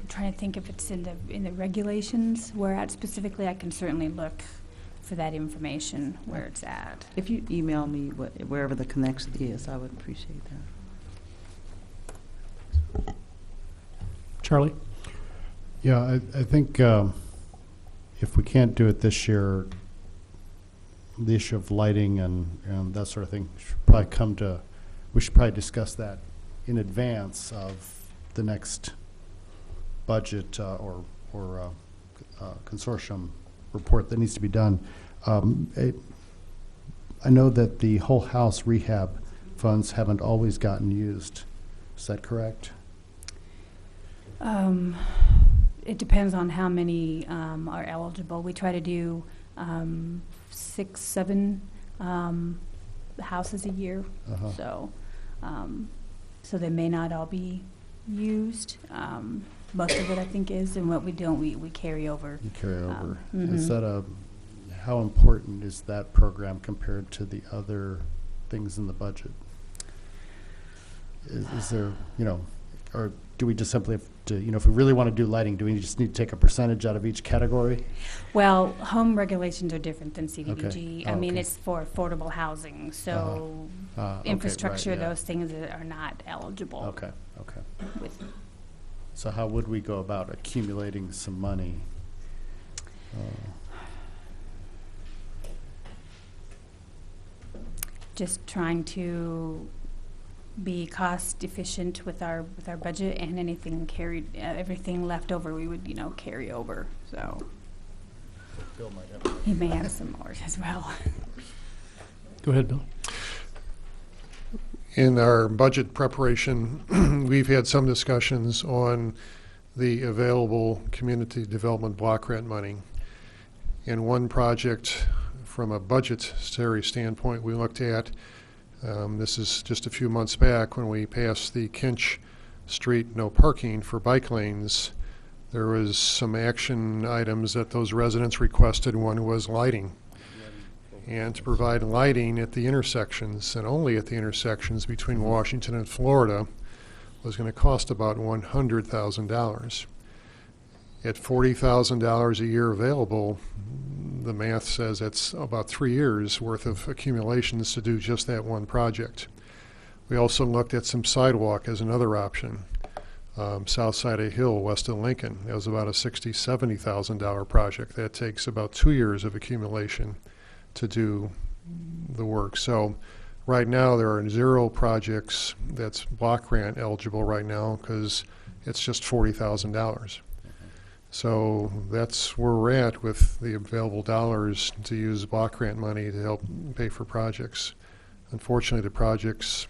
trying to think if it's in the regulations where at specifically. I can certainly look for that information where it's at. If you email me wherever the connection is, I would appreciate that. Charlie? Yeah, I think if we can't do it this year, the issue of lighting and that sort of thing should probably we should probably discuss that in advance of the next budget or consortium report that needs to be done. I know that the whole house rehab funds haven't always gotten used. Is that correct? It depends on how many are eligible. We try to do 6, 7 houses a year, so they may not all be used. Most of it, I think, is, and what we don't, we carry over. You carry over. Mhm. Is that how important is that program compared to the other things in the budget? Is there, or do we just simply have to, if we really want to do lighting, do we just need to take a percentage out of each category? Well, home regulations are different than CDBG. Okay. I mean, okay. it's for affordable housing, so Okay, infrastructure, right, yeah. those things are not eligible. Okay. With So how would we go about accumulating some money? just trying to be cost efficient with our budget, and anything everything left over we would carry over. So Bill might have. he may have some more as well. Go ahead, Bill. In our budget preparation, we've had some discussions on the available community development block grant money. In one project, from a budgetary standpoint, we looked at, this is just a few months back when we passed the Kinch Street no parking for bike lanes. There was some action items that those residents requested. One was lighting. And to provide lighting at the intersections, and only at the intersections between Washington and Florida, was going to cost about $100,000. At $40,000 a year available, the math says it's about 3 years worth of accumulations to do just that one project. We also looked at some sidewalk as another option. South side of Hill, west of Lincoln. That was about a $60,000, $70,000 project. That takes about 2 years of accumulation to do the work. So right now there are 0 projects that's block grant eligible right now because it's just $40,000. So that's where we're at with the available dollars to use block grant money to help pay for projects. Unfortunately, the projects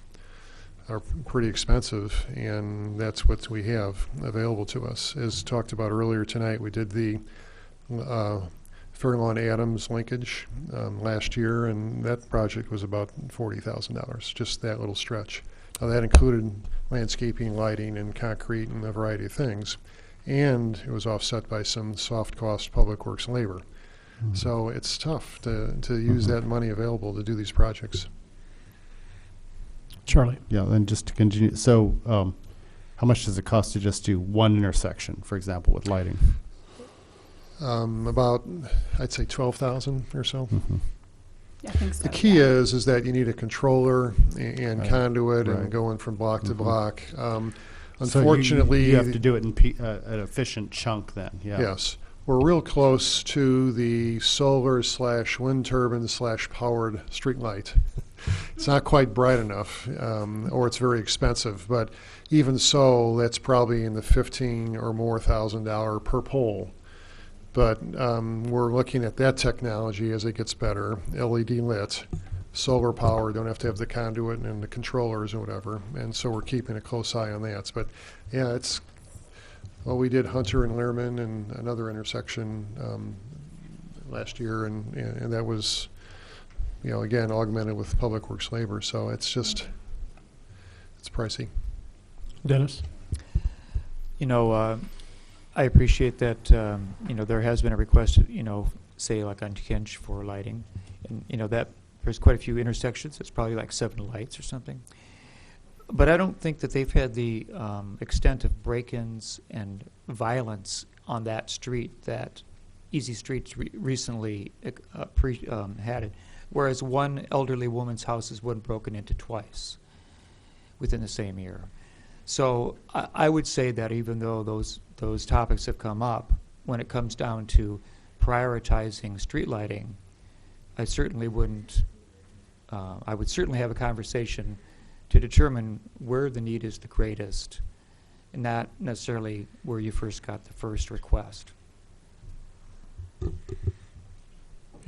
are pretty expensive, and that's what we have available to us. As talked about earlier tonight, we did the Fairlawn Adams linkage last year, and that project was about $40,000, just that little stretch. Now that included landscaping, lighting, and concrete, and a variety of things. And it was offset by some soft cost public works labor. Mm-hmm. So it's tough to use that money available to do these projects. Charlie. Yeah, and just to continue, so how much does it cost to just do one intersection, for example, with lighting? About, I'd say 12,000 or so. Mm-hmm. I think so. The key is that you need a controller and Right. conduit Right. and going from block to Mm-hmm. block. So Unfortunately, you have to do it in an efficient chunk then, yeah. Yes. We're real close to the solar/wind turbine/powered streetlight. It's not quite bright enough, or it's very expensive, but even so, that's probably in the $15,000 or more per pole. But we're looking at that technology as it gets better, LED lit, solar power, don't have to have the conduit and the controllers or whatever, and so we're keeping a close eye on that. But yeah, well, we did Hunter and Learman and another intersection last year, and that was, again, augmented with public works labor, so it's just, it's pricey. Dennis? I appreciate that, there has been a request, say like on Kinch for lighting, and, that there's quite a few intersections. It's probably like 7 lights or something. But I don't think that they've had the extent of break-ins and violence on that street that Easy Streets recently had it. Whereas one elderly woman's house has been broken into twice within the same year. So I would say that even though those topics have come up, when it comes down to prioritizing street lighting, I certainly wouldn't. I would certainly have a conversation to determine where the need is the greatest, and not necessarily where you first got the first request.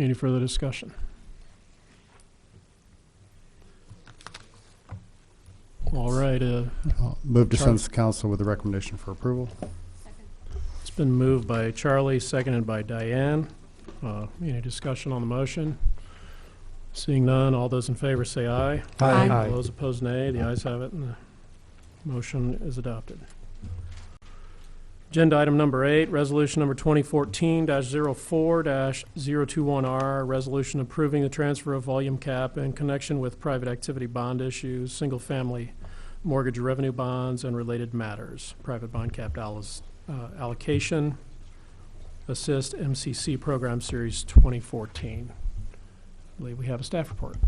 Any further discussion? All right. I'll move to Charlie. send to council with a recommendation for approval. It's been moved by Charlie, seconded by Diane. Any discussion on the motion? Seeing none, all those in favor say aye. Aye. All those opposed, nay. The ayes have it, and the motion is adopted. Agenda item number 8, resolution number 2014-04-021R, resolution approving the transfer of volume cap in connection with private activity bond issues, single-family mortgage revenue bonds, and related matters. Private bond cap allocation, assist MCC program series 2014. I believe we have a staff report.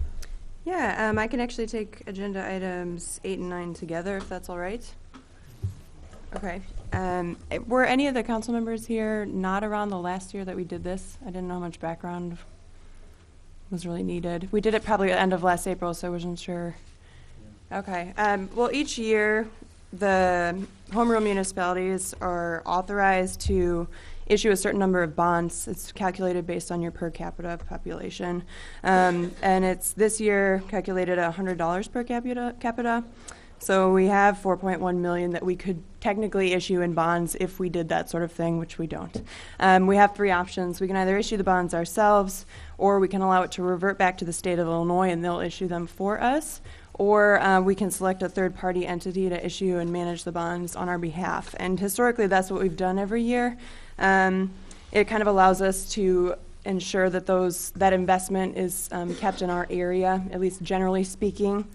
Yeah, I can actually take agenda items 8 and 9 together, if that's all right. Okay. Were any of the council members here not around the last year that we did this? I didn't know how much background was really needed. We did it probably at the end of last April, so I wasn't sure. Okay. Well, each year, the home rule municipalities are authorized to issue a certain number of bonds. It's calculated based on your per capita population. And it's this year calculated at $100 per capita. So we have 4.1 million that we could technically issue in bonds if we did that sort of thing, which we don't. We have three options. We can either issue the bonds ourselves, or we can allow it to revert back to the state of Illinois and they'll issue them for us, or we can select a third-party entity to issue and manage the bonds on our behalf. And historically, that's what we've done every year. It kind of allows us to ensure that that investment is kept in our area, at least generally speaking.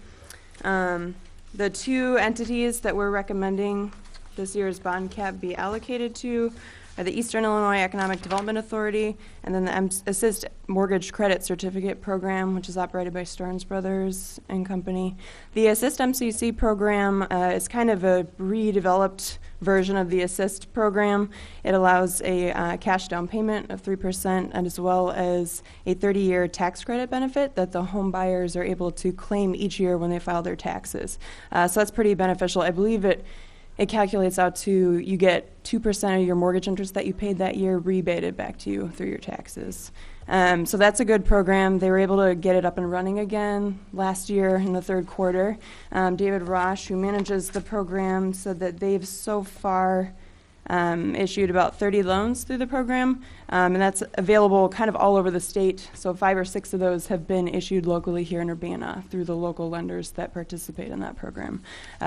The two entities that we're recommending this year's bond cap be allocated to are the Eastern Illinois Economic Development Authority and then the Assist Mortgage Credit Certificate Program, which is operated by Stearns Brothers and Company. The Assist MCC program is kind of a redeveloped version of the Assist program. It allows a cash down payment of 3% and as well as a 30-year tax credit benefit that the home buyers are able to claim each year when they file their taxes. So that's pretty beneficial. I believe it calculates out to you get 2% of your mortgage interest that you paid that year rebated back to you through your taxes. So that's a good program. They were able to get it up and running again last year in the third quarter. David Rosh, who manages the program, said that they've so far issued about 30 loans through the program, and that's available kind of all over the state. So 5 or 6 of those have been issued locally here in Urbana through the local lenders that participate in that program.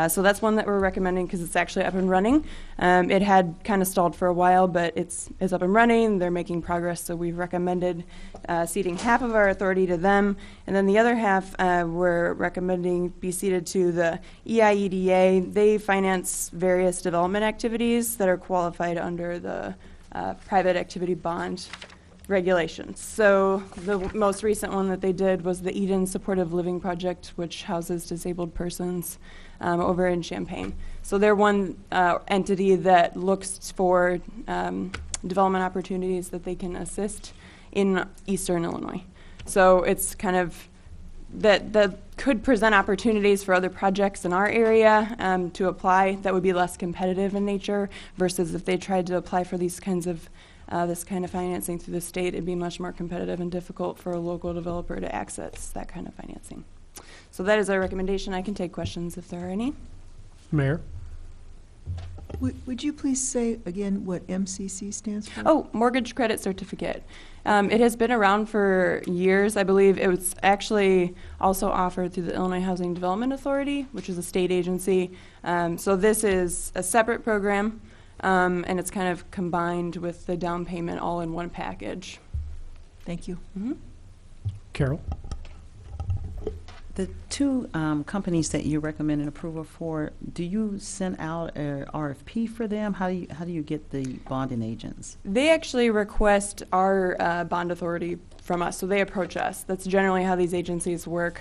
So that's one that we're recommending because it's actually up and running. It had kind of stalled for a while, but it's up and running. They're making progress, so we've recommended ceding half of our authority to them, and then the other half we're recommending be ceded to the EIEDA. They finance various development activities that are qualified under the private activity bond regulations. So the most recent one that they did was the Eden Supportive Living Project, which houses disabled persons over in Champaign. So they're one entity that looks for development opportunities that they can assist in Eastern Illinois. So it's kind of that could present opportunities for other projects in our area to apply that would be less competitive in nature versus if they tried to apply for these kinds of this kind of financing through the state, it'd be much more competitive and difficult for a local developer to access that kind of financing. So that is our recommendation. I can take questions if there are any. Mayor? Would you please say again what MCC stands for? Oh, Mortgage Credit Certificate. It has been around for years. I believe it was actually also offered through the Illinois Housing Development Authority, which is a state agency. So this is a separate program, and it's kind of combined with the down payment all in one package. Thank you. Mm-hmm. Carol? The two companies that you recommended approval for, do you send out a RFP for them? How do you get the bonding agents? They actually request our bond authority from us, so they approach us. That's generally how these agencies work.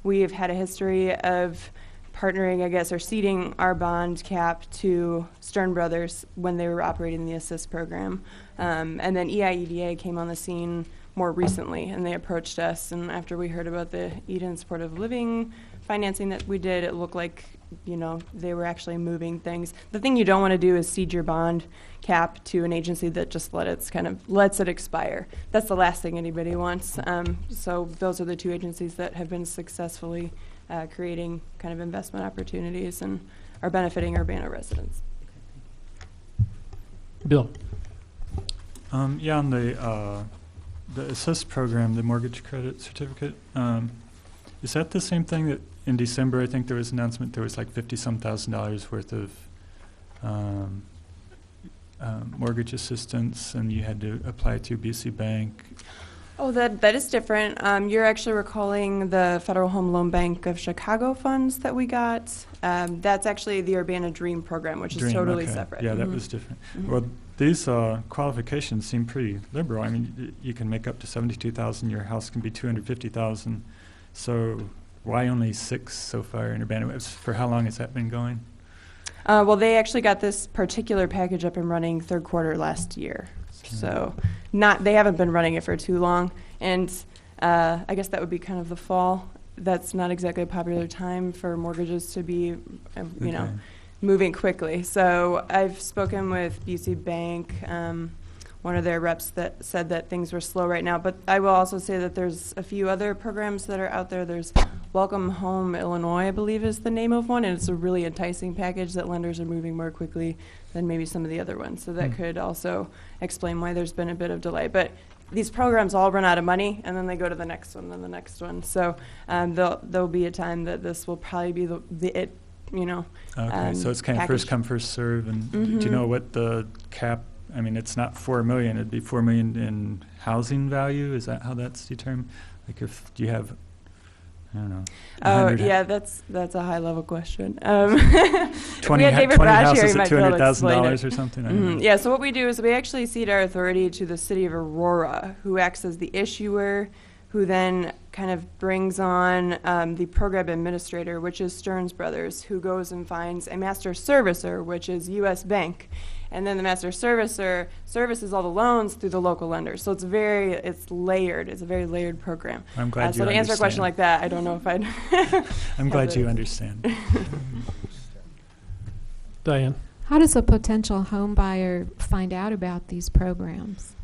We have had a history of partnering, I guess, or ceding our bond cap to Stern Brothers when they were operating the Assist program. And then EIEDA came on the scene more recently, and they approached us, and after we heard about the Eden Supportive Living financing that we did, it looked like, you know, they were actually moving things. The thing you don't want to do is cede your bond cap to an agency that just lets it expire. That's the last thing anybody wants. So those are the two agencies that have been successfully creating kind of investment opportunities and are benefiting Urbana residents. Bill? Yeah, on the Assist program, the mortgage credit certificate, is that the same thing that in December, I think there was an announcement there was like $50-some thousand worth of mortgage assistance, and you had to apply to BC Bank? Oh, that is different. You're actually recalling the Federal Home Loan Bank of Chicago funds that we got. That's actually the Urbana Dream program, which is totally separate. Yeah, that was different. Mm-hmm. Well, these qualifications seem pretty liberal. I mean, you can make up to $72,000. Your house can be $250,000. So why only 6 so far in Urbana? For how long has that been going? Well, they actually got this particular package up and running third quarter last year. So they haven't been running it for too long. And I guess that would be kind of the fall. That's not exactly a popular time for mortgages to be, you know, moving quickly. So I've spoken with Busey Bank, one of their reps that said that things were slow right now. But I will also say that there's a few other programs that are out there. There's Welcome Home Illinois, I believe is the name of one, and it's a really enticing package that lenders are moving more quickly than maybe some of the other ones. So that could also explain why there's been a bit of delay. But these programs all run out of money, and then they go to the next one, and the next one. So there'll be a time that this will probably be it, you know. Okay, so it's kind of first come, first serve. And do you know what the cap? I mean, it's not $4 million. It'd be $4 million in housing value. Is that how that's determined? Like, if do you have? I don't know. Oh, yeah, that's a high level question. 20 David Brash here, houses he at might be able to explain $200,000 it. or something. I don't know. Yeah, so what we do is we actually cede our authority to the city of Aurora, who acts as the issuer, who then kind of brings on the program administrator, which is Stearns Brothers, who goes and finds a master servicer, which is U.S. Bank. And then the master servicer services all the loans through the local lenders. So it's layered. It's a very layered program. I'm glad you So to answer a question like that, I don't know if I'd... I'm glad you understand. Diane? How does a potential home buyer find out about these programs?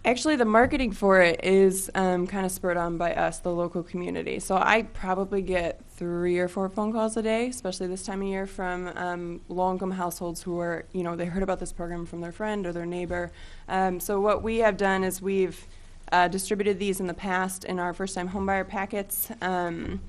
Actually, the marketing for it is kind of spurred on by us, the local community. So I probably get 3 or 4 phone calls a day, especially this time of year, from low-income households who are, you know, they heard about this program from their friend or their neighbor. So what we have done is we've distributed these in the past in our first-time homebuyer packets, and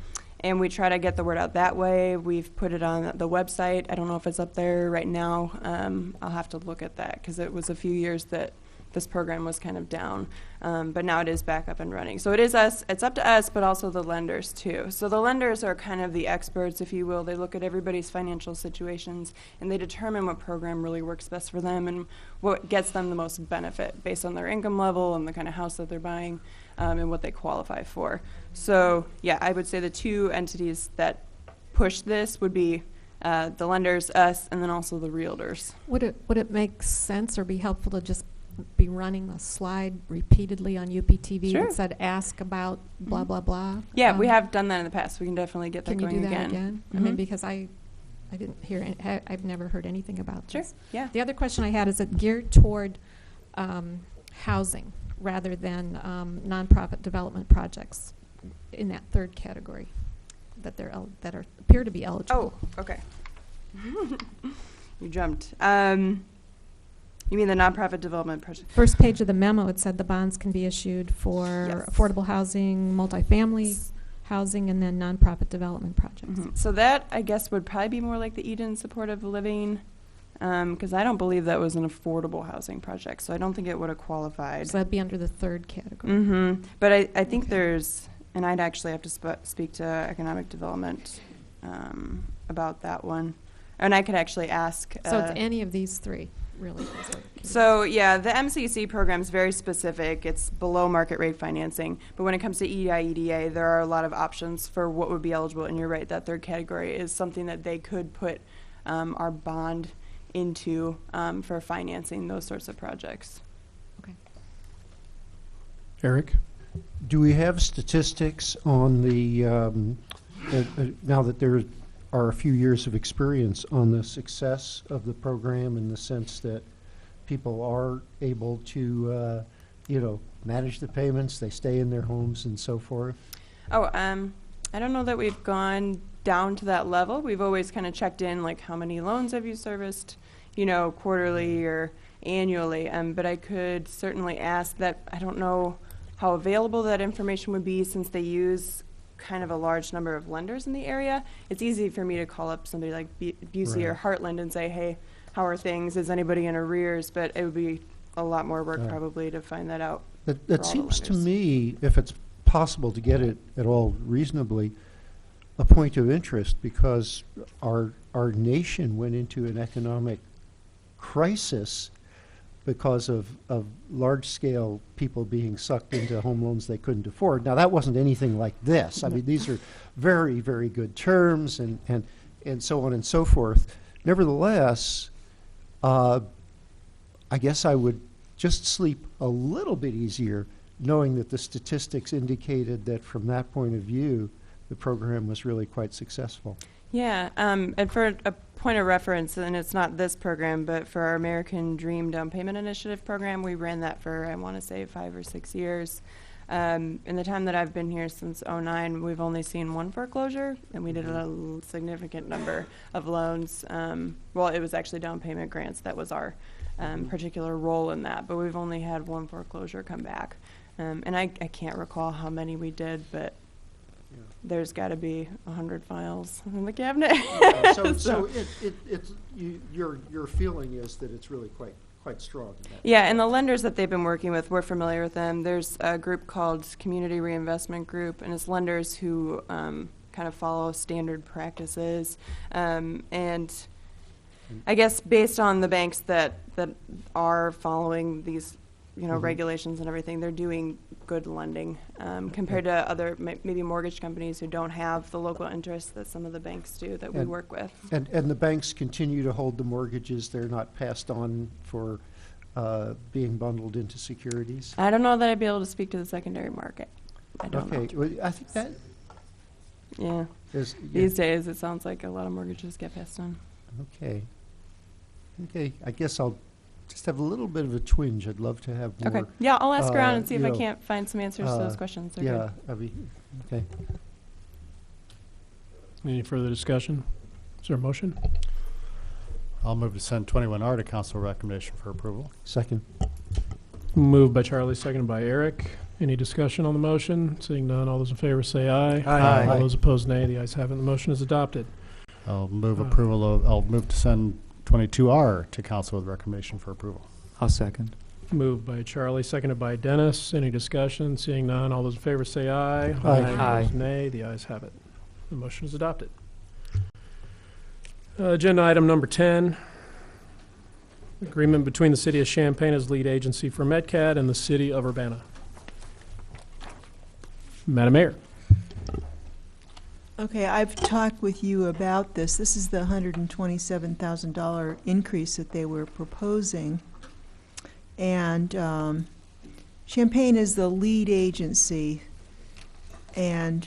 we try to get the word out that way. We've put it on the website. I don't know if it's up there right now. I'll have to look at that because it was a few years that this program was kind of down, but now it is back up and running. So it is us, it's up to us, but also the lenders too. So the lenders are kind of the experts, if you will. They look at everybody's financial situations and they determine what program really works best for them and what gets them the most benefit based on their income level and the kind of house that they're buying and what they qualify for. So yeah, I would say the 2 entities that push this would be the lenders, us, and then also the realtors. Would it make sense or be helpful to just be running a slide repeatedly on UPTV Sure. that said ask about blah blah blah? Yeah, we have done that in the past. We can definitely get that Can you going do that again. again? I mean, because I didn't hear I've never heard anything about Sure. this. Yeah. The other question I had is it geared toward housing rather than nonprofit development projects in that third category that appear to be eligible? Oh, okay. You jumped. You mean the nonprofit development project? First page of the memo, it said the bonds can be issued for affordable housing, multifamily housing, and then nonprofit development projects. So that, I guess, would probably be more like the Eden Supportive Living, because I don't believe that was an affordable housing project, so I don't think it would have qualified. So that'd be under the third category. But I think there's, and I'd actually have to speak to economic development about that one. And I could actually ask. So it's any of these 3, really. So yeah, the MCC program is very specific. It's below market rate financing. But when it comes to EDI, there are a lot of options for what would be eligible. And you're right, that third category is something that they could put our bond into for financing those sorts of projects. Okay. Eric? Do we have statistics on the, now that there are a few years of experience, on the success of the program in the sense that people are able to, manage the payments, they stay in their homes and so forth? Oh, I don't know that we've gone down to that level. We've always kind of checked in, like how many loans have you serviced, quarterly or annually. But I could certainly ask that. I don't know how available that information would be since they use kind of a large number of lenders in the area. It's easy for me to call up somebody like Busey or Heartland and say, hey, how are things? Is anybody in arrears? But it would be a lot more work probably to find that out. That seems to me, if it's possible to get it at all reasonably, a point of interest, because our nation went into an economic crisis because of large-scale people being sucked into home loans they couldn't afford. Now, that wasn't anything like this. I mean, these are very, very good terms and so on and so forth. Nevertheless, I guess I would just sleep a little bit easier knowing that the statistics indicated that from that point of view, the program was really quite successful. Yeah, and for a point of reference, and it's not this program, but for our American Dream Down Payment Initiative program, we ran that for, I want to say, 5 or 6 years. In the time that I've been here since '09, we've only seen one foreclosure, and we did a significant number of loans. Well, it was actually down payment grants. That was our particular role in that, but we've only had one foreclosure come back. And I can't recall how many we did, but there's got to be 100 files in the cabinet. Yeah, so your feeling is that it's really quite strong. In that yeah, and the lenders that they've been working with, we're familiar with them. There's a group called Community Reinvestment Group, and it's lenders who kind of follow standard practices. And I guess based on the banks that are following these regulations and everything, they're doing good lending compared to other maybe mortgage companies who don't have the local interests that some of the banks do that we work with. And the banks continue to hold the mortgages. They're not passed on for being bundled into securities. I don't know that I'd be able to speak to the secondary market. I don't know. Okay, well, I think that yeah. These days it sounds like a lot of mortgages get passed on. Okay. I guess I'll just have a little bit of a twinge. I'd love to have more. Okay. Yeah, I'll ask around and see if I can't find some answers to those questions. They're yeah, good. Okay. Any further discussion? Is there a motion? I'll move to send 21R to council recommendation for approval. Second. Moved by Charlie, seconded by Eric. Any discussion on the motion? Seeing none, all those in favor say aye. Aye. All those opposed, nay. The ayes have it. The motion is adopted. I'll move I'll move to send 22R to council with recommendation for approval. I'll second. Moved by Charlie, seconded by Dennis. Any discussion? Seeing none, all those in favor say aye. Aye. Opposed, nay. The ayes have it. The motion is adopted. Agenda item number 10, agreement between the City of Champaign as lead agency for MedCAD and the City of Urbana. Madam Mayor. Okay, I've talked with you about this. This is the $127,000 increase that they were proposing. And Champaign is the lead agency, and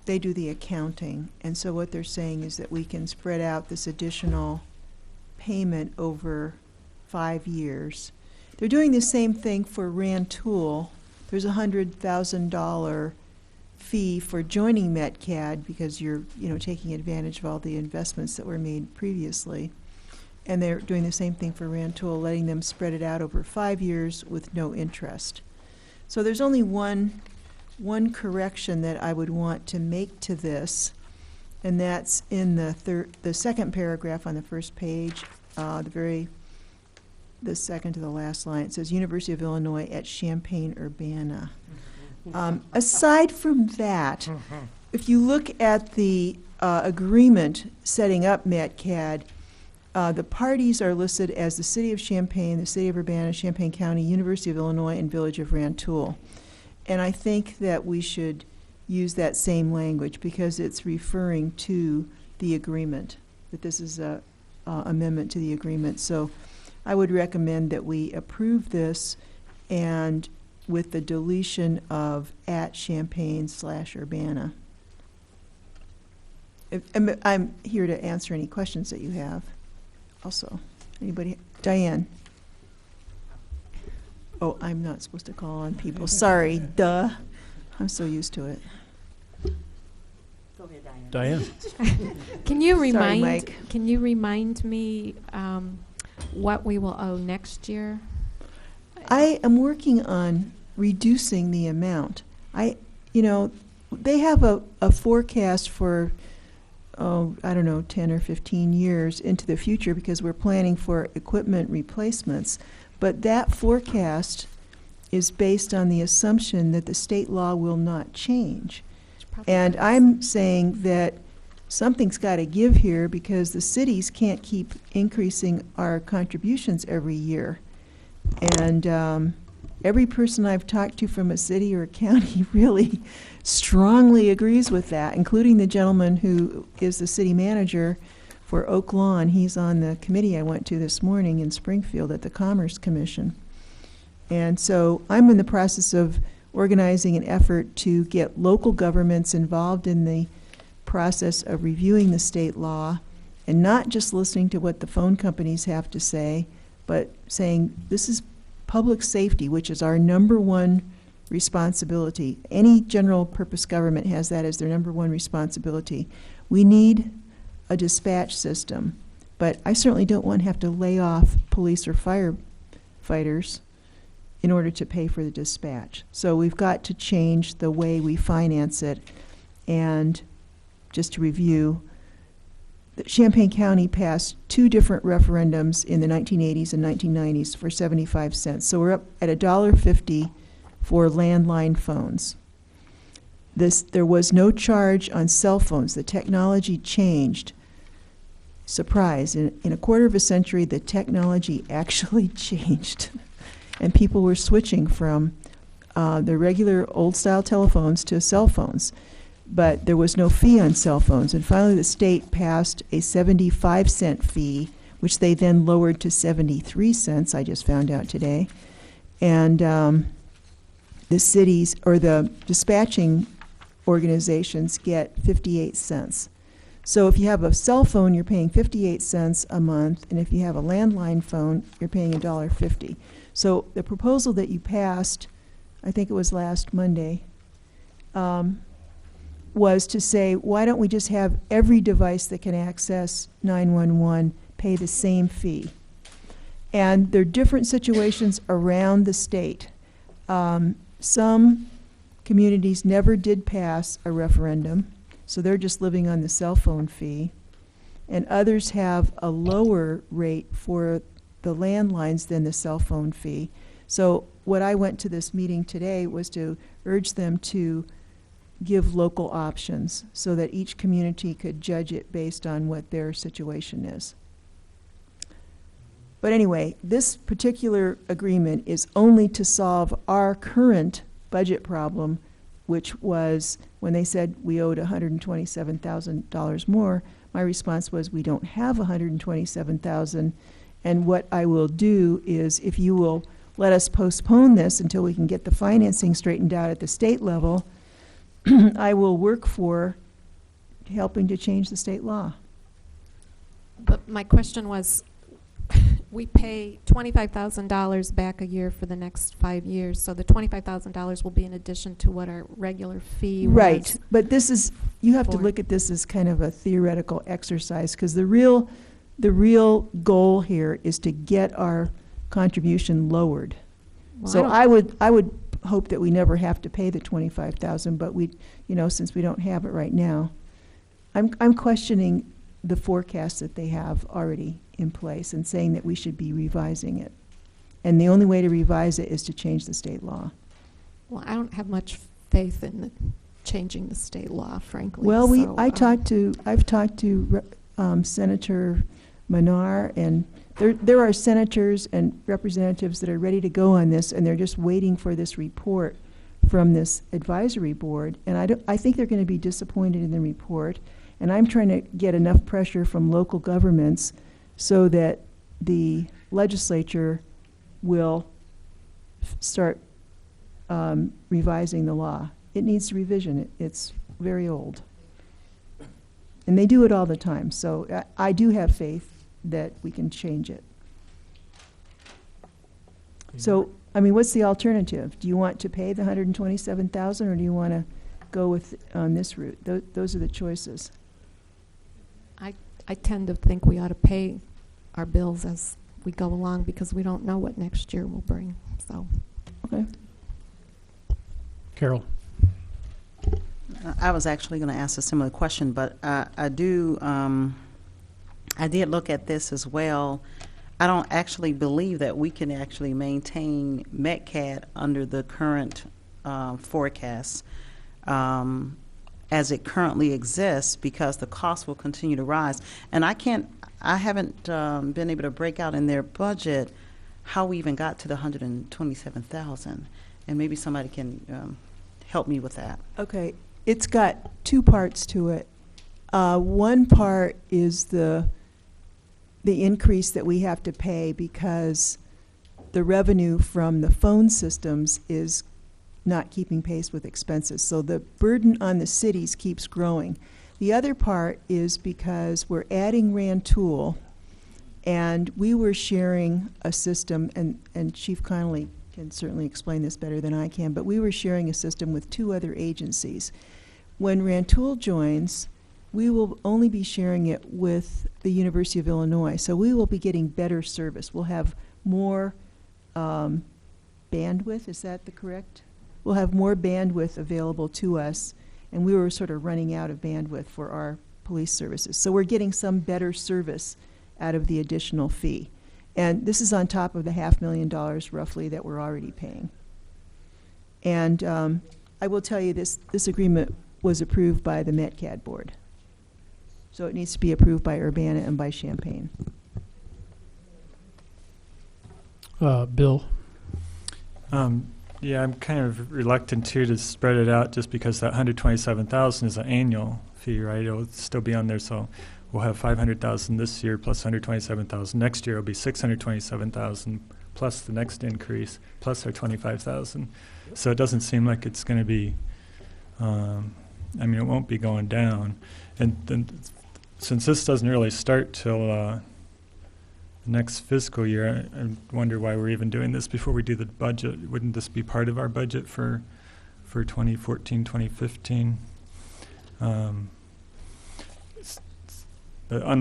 they do the accounting. And so what they're saying is that we can spread out this additional payment over 5 years. They're doing the same thing for Rantoul. There's a $100,000 fee for joining MetCAD because you're, taking advantage of all the investments that were made previously. And they're doing the same thing for Rantoul, letting them spread it out over 5 years with no interest. So there's only one correction that I would want to make to this, and that's in the second paragraph on the first page, the second to the last line. It says University of Illinois at Champaign-Urbana. Aside from that, if you look at the agreement setting up MetCAD, the parties are listed as the City of Champaign, the City of Urbana, Champaign County, University of Illinois, and Village of Rantoul. And I think that we should use that same language because it's referring to the agreement, that this is a amendment to the agreement. So I would recommend that we approve this and with the deletion of at Champaign/Urbana. I'm here to answer any questions that you have also. Anybody? Diane? Oh, I'm not supposed to call on people. Sorry, duh. I'm so used to it. Go ahead, Diane. Can you remind? Sorry, Mike. Can you remind me what we will owe next year? I am working on reducing the amount. They have a forecast for, I don't know, 10 or 15 years into the future because we're planning for equipment replacements. But that forecast is based on the assumption that the state law will not change. And I'm saying that something's got to give here because the cities can't keep increasing our contributions every year. And every person I've talked to from a city or a county really strongly agrees with that, including the gentleman who is the city manager for Oak Lawn. He's on the committee I went to this morning in Springfield at the Commerce Commission. And so I'm in the process of organizing an effort to get local governments involved in the process of reviewing the state law and not just listening to what the phone companies have to say, but saying this is public safety, which is our number one responsibility. Any general purpose government has that as their number one responsibility. We need a dispatch system, but I certainly don't want to have to lay off police or firefighters in order to pay for the dispatch. So we've got to change the way we finance it. And just to review, Champaign County passed 2 different referendums in the 1980s and 1990s for 75 cents. So we're up at $1.50 for landline phones. There was no charge on cell phones. The technology changed. Surprise, in a quarter of a century, the technology actually changed. And people were switching from the regular old-style telephones to cell phones. But there was no fee on cell phones. And finally, the state passed a 75-cent fee, which they then lowered to 73 cents, I just found out today. And the cities, or the dispatching organizations, get 58 cents. So if you have a cell phone, you're paying 58 cents a month, and if you have a landline phone, you're paying $1.50. So the proposal that you passed, I think it was last Monday, was to say, why don't we just have every device that can access 911 pay the same fee? And there are different situations around the state. Some communities never did pass a referendum, so they're just living on the cell phone fee. And others have a lower rate for the landlines than the cell phone fee. So what I went to this meeting today was to urge them to give local options so that each community could judge it based on what their situation is. But anyway, this particular agreement is only to solve our current budget problem, which was when they said we owed $127,000 more, my response was we don't have $127,000, and what I will do is, if you will let us postpone this until we can get the financing straightened out at the state level, I will work for helping to change the state law. But my question was, we pay $25,000 back a year for the next 5 years, so the $25,000 will be in addition to what our regular fee was. Right, but this is, you have to look at this as kind of a theoretical exercise, because the real goal here is to get our contribution lowered. Well, So I would hope that we never have to pay the $25,000, but we, since we don't have it right now, I'm questioning the forecast that they have already in place and saying that we should be revising it. And the only way to revise it is to change the state law. Well, I don't have much faith in changing the state law, frankly. Well, so, I've talked to Senator Manar, and there are senators and representatives that are ready to go on this, and they're just waiting for this report from this advisory board. And I think they're going to be disappointed in the report. And I'm trying to get enough pressure from local governments so that the legislature will start revising the law. It needs revision. It's very old. And they do it all the time. So I do have faith that we can change it. So, I mean, what's the alternative? Do you want to pay the $127,000, or do you want to go with on this route? Those are the choices. I tend to think we ought to pay our bills as we go along, because we don't know what next year will bring. So, okay. Carol. I was actually going to ask a similar question, but I did look at this as well. I don't actually believe that we can actually maintain METCAD under the current forecasts as it currently exists, because the cost will continue to rise. And I haven't been able to break out in their budget how we even got to the $127,000, and maybe somebody can help me with that. Okay, it's got 2 parts to it. One part is the increase that we have to pay because the revenue from the phone systems is not keeping pace with expenses. So the burden on the cities keeps growing. The other part is because we're adding Rantoul, and we were sharing a system, and Chief Connolly can certainly explain this better than I can, but we were sharing a system with 2 other agencies. When Rantoul joins, we will only be sharing it with the University of Illinois, so we will be getting better service. We'll have more bandwidth, is that the correct? We'll have more bandwidth available to us, and we were sort of running out of bandwidth for our police services. So we're getting some better service out of the additional fee. And this is on top of the $500,000 roughly that we're already paying. And I will tell you this agreement was approved by the METCAD board. So it needs to be approved by Urbana and by Champaign. Bill? Yeah, I'm kind of reluctant too to spread it out just because that $127,000 is an annual fee, right? It'll still be on there, so we'll have $500,000 this year plus $127,000. Next year it'll be $627,000 plus the next increase plus our $25,000. So it doesn't seem like it's going to be. I mean, it won't be going down, and then since this doesn't really start till next fiscal year, I wonder why we're even doing this before we do the budget. Wouldn't this be part of our budget for 2014, 2015? But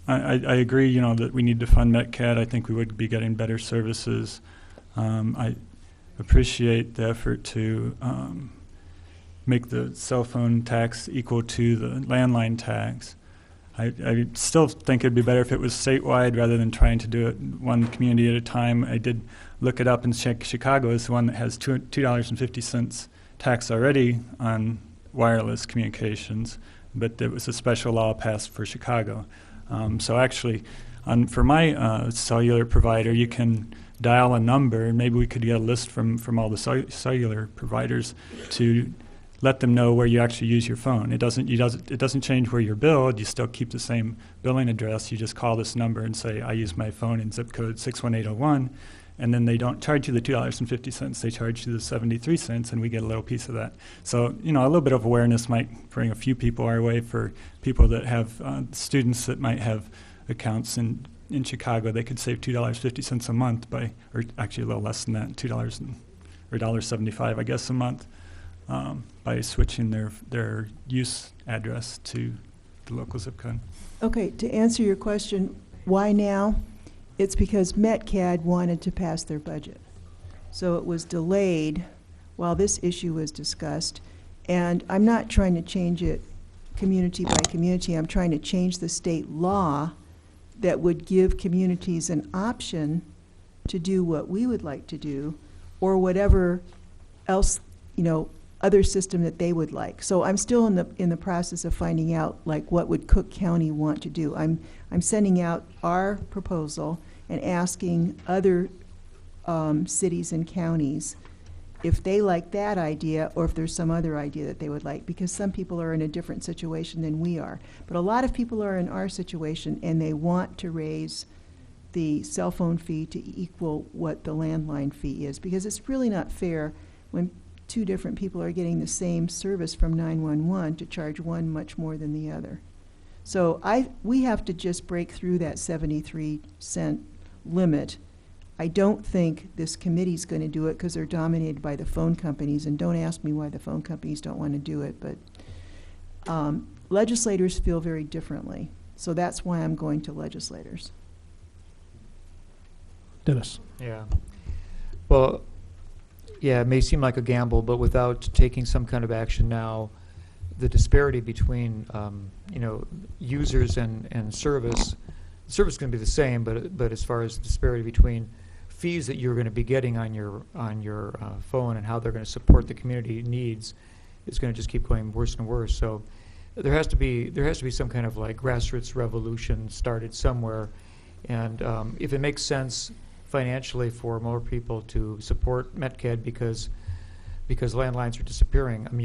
I agree, you know, that we need to fund METCAD. I think we would be getting better services. I appreciate the effort to make the cell phone tax equal to the landline tax. I still think it'd be better if it was statewide rather than trying to do it one community at a time. I did look it up, and Chicago is the one that has $2.50 tax already on wireless communications, but there was a special law passed for Chicago. So actually, for my cellular provider, you can dial a number, and maybe we could get a list from all the cellular providers to let them know where you actually use your phone. It doesn't change where you're billed. You still keep the same billing address. You just call this number and say, I use my phone in zip code 61801, and then they don't charge you the $2.50. They charge you the 73 cents, and we get a little piece of that. So, you know, a little bit of awareness might bring a few people our way. For people that have students that might have accounts in Chicago, they could save $2.50 a month by, or actually a little less than that, or $1.75, I guess, a month. By switching their use address to the local zip code. Okay, to answer your question, why now? It's because METCAD wanted to pass their budget. So it was delayed while this issue was discussed. And I'm not trying to change it community by community. I'm trying to change the state law that would give communities an option to do what we would like to do or whatever else, you know, other system that they would like. So I'm still in the process of finding out like what would Cook County want to do. I'm sending out our proposal and asking other cities and counties if they like that idea or if there's some other idea that they would like, because some people are in a different situation than we are. But a lot of people are in our situation and they want to raise the cell phone fee to equal what the landline fee is, because it's really not fair when 2 different people are getting the same service from 911 to charge one much more than the other. So we have to just break through that 73-cent limit. I don't think this committee's going to do it because they're dominated by the phone companies, and don't ask me why the phone companies don't want to do it, but legislators feel very differently. So that's why I'm going to legislators. Dennis? Yeah. Well, yeah, it may seem like a gamble, but without taking some kind of action now, the disparity between you know, users and service is going to be the same, but as far as disparity between fees that you're going to be getting on your phone and how they're going to support the community needs is going to just keep going worse and worse. So there has to be some kind of like grassroots revolution started somewhere, and if it makes sense financially for more people to support METCAD because landlines are disappearing. I mean,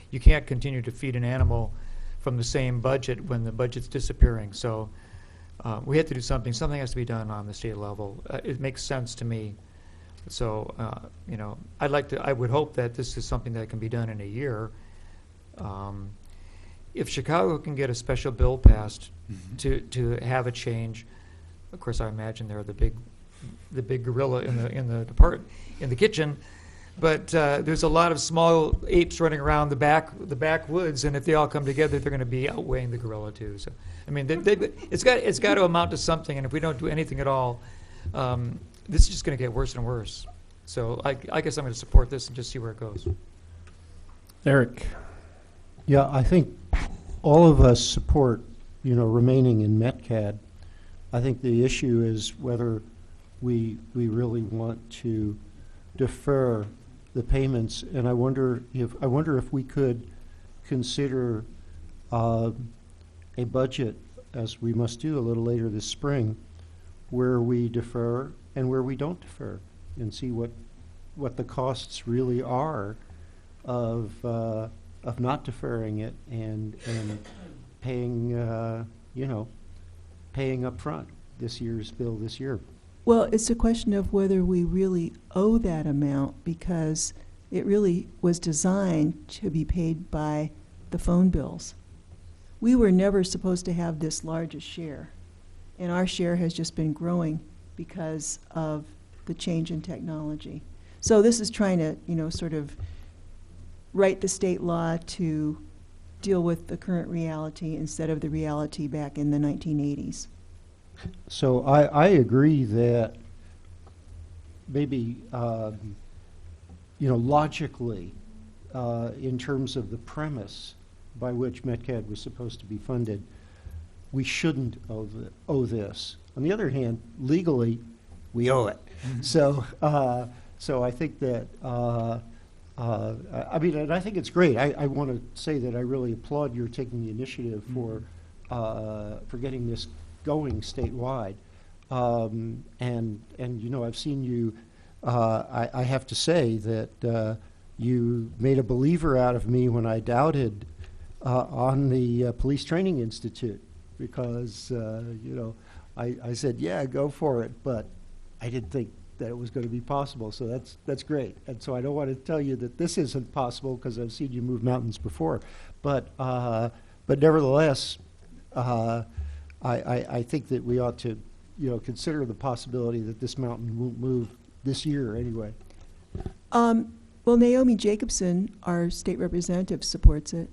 you can't continue to feed an animal from the same budget when the budget's disappearing. So we have to do something. Something has to be done on the state level. It makes sense to me. So you know, I would hope that this is something that can be done in a year. if Chicago can get a special bill passed to have a change, of course, I imagine they're the big gorilla in the kitchen. But there's a lot of small apes running around the backwoods, and if they all come together, they're going to be outweighing the gorilla too. So, I mean, it's got to amount to something. And if we don't do anything at all, this is just going to get worse and worse. So, I guess I'm going to support this and just see where it goes. Eric. Yeah, I think all of us support, remaining in MetCAD. I think the issue is whether we really want to defer the payments, and I wonder if we could consider a budget, as we must do a little later this spring, where we defer and where we don't defer, and see what the costs really are of not deferring it and paying paying up front this year's bill this year. Well, it's a question of whether we really owe that amount, because it really was designed to be paid by the phone bills. We were never supposed to have this large a share, and our share has just been growing because of the change in technology. So this is trying to, sort of write the state law to deal with the current reality instead of the reality back in the 1980s. So I agree that maybe, logically, in terms of the premise by which MetCAD was supposed to be funded, we shouldn't owe this. On the other hand, legally, we owe it. So I think that, and I think it's great. I want to say that I really applaud your taking the initiative for getting this going statewide, and I've seen you. I have to say that you made a believer out of me when I doubted on the Police Training Institute, because I said, yeah, go for it, but I didn't think that it was going to be possible. So that's great. And so I don't want to tell you that this isn't possible, because I've seen you move mountains before, but nevertheless. I think that we ought to, consider the possibility that this mountain won't move this year anyway. Well, Naomi Jacobson, our state representative, supports it.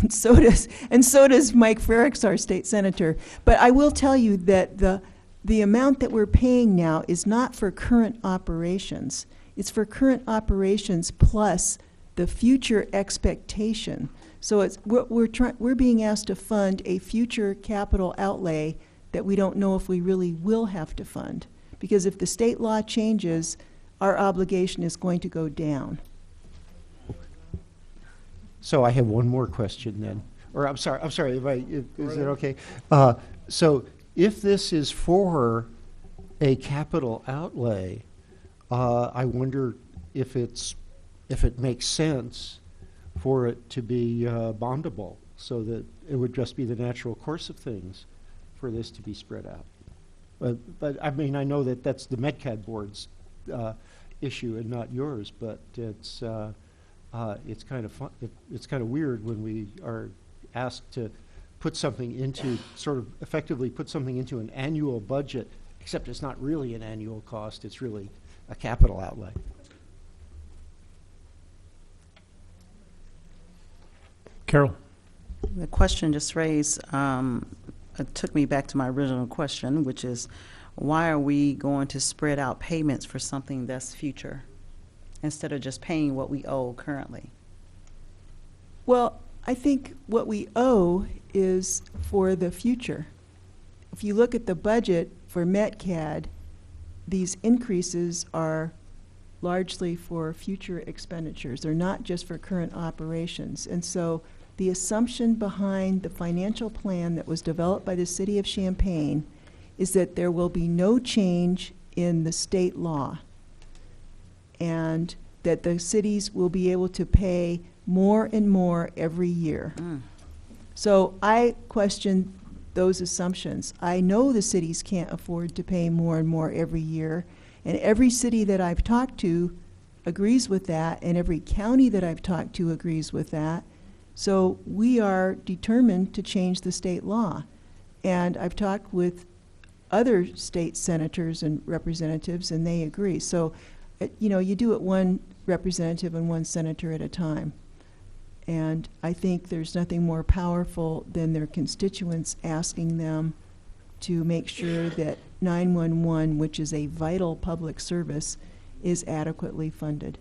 And so does Mike Frericks, our state senator. But I will tell you that the amount that we're paying now is not for current operations. It's for current operations plus the future expectation. So we're being asked to fund a future capital outlay that we don't know if we really will have to fund. Because if the state law changes, our obligation is going to go down. So I have one more question then. Or I'm sorry, is it okay? So if this is for a capital outlay, I wonder if it makes sense for it to be bondable, so that it would just be the natural course of things for this to be spread out. But I mean, I know that that's the MetCAD board's issue and not yours, but it's kind of fun. It's kind of weird when we are asked to put something into, sort of effectively put something into an annual budget, except it's not really an annual cost, it's really a capital outlay. Carol. The question just raised it took me back to my original question, which is, why are we going to spread out payments for something that's future instead of just paying what we owe currently? Well, I think what we owe is for the future. If you look at the budget for MetCAD, these increases are largely for future expenditures. They're not just for current operations. And so the assumption behind the financial plan that was developed by the City of Champaign is that there will be no change in the state law, and that the cities will be able to pay more and more every year. So I question those assumptions. I know the cities can't afford to pay more and more every year, and every city that I've talked to agrees with that, and every county that I've talked to agrees with that. So we are determined to change the state law. And I've talked with other state senators and representatives, and they agree. So, you do it one representative and one senator at a time. And I think there's nothing more powerful than their constituents asking them to make sure that 911, which is a vital public service, is adequately funded.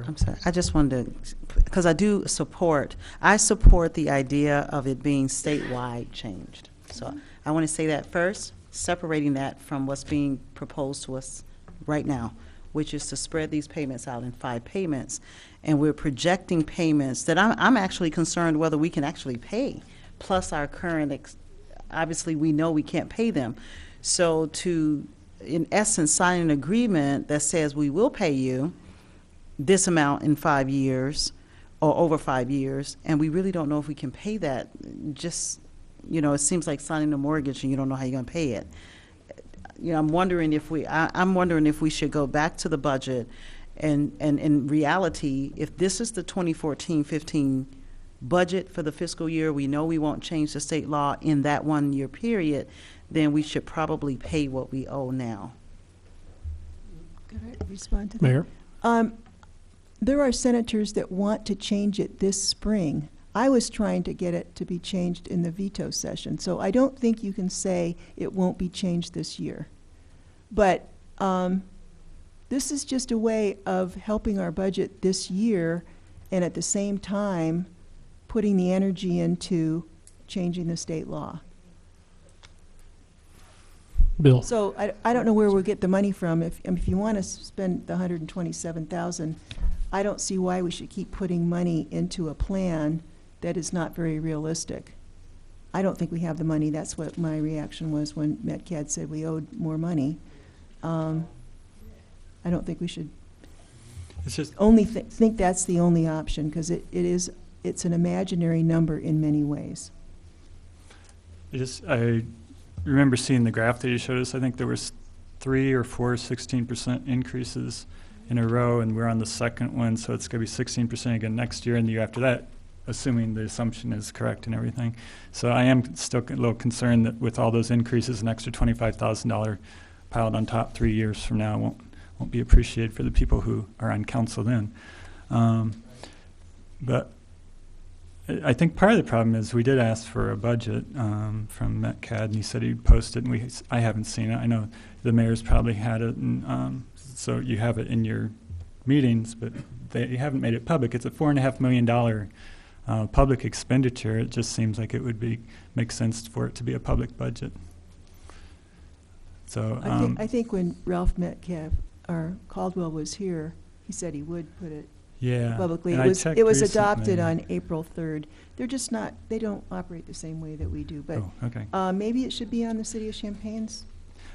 I'm sorry. I just wanted to, because I support the idea of it being statewide changed. So I want to say that first, separating that from what's being proposed to us right now, which is to spread these payments out in 5 payments. And we're projecting payments that I'm actually concerned whether we can actually pay, plus our current, obviously we know we can't pay them. So to, in essence, sign an agreement that says we will pay you this amount in 5 years or over 5 years, and we really don't know if we can pay that. Just, it seems like signing a mortgage and you don't know how you're going to pay it. I'm wondering if we should go back to the budget and in reality, if this is the 2014-15 budget for the fiscal year, we know we won't change the state law in that 1 year period, then we should probably pay what we owe now. Could I respond to that? Mayor? There are senators that want to change it this spring. I was trying to get it to be changed in the veto session, so I don't think you can say it won't be changed this year. But this is just a way of helping our budget this year and at the same time putting the energy into changing the state law. Bill? So I don't know where we'll get the money from. If you want to spend the $127,000, I don't see why we should keep putting money into a plan that is not very realistic. I don't think we have the money. That's what my reaction was when MetCAD said we owed more money. I don't think we should think that's the only option, because it's an imaginary number in many ways. I remember seeing the graph that you showed us. I think there was 3 or 4 16% increases in a row, and we're on the second one, so it's going to be 16% again next year and the year after that, assuming the assumption is correct and everything. So I am still a little concerned that with all those increases, an extra $25,000 piled on top 3 years from now won't be appreciated for the people who are on council then. But I think part of the problem is we did ask for a budget from MetCAD, and he said he'd post it, and I haven't seen it. I know the mayor's probably had it, and so you have it in your meetings, but they haven't made it public. It's a $4.5 million public expenditure. It just seems like it would make sense for it to be a public budget. So I think when Ralph Metcalf or Caldwell was here, he said he would put it publicly. It was adopted on April 3rd. They're just not. They don't operate the same way that we do. But maybe it should be on the City of Champagne's.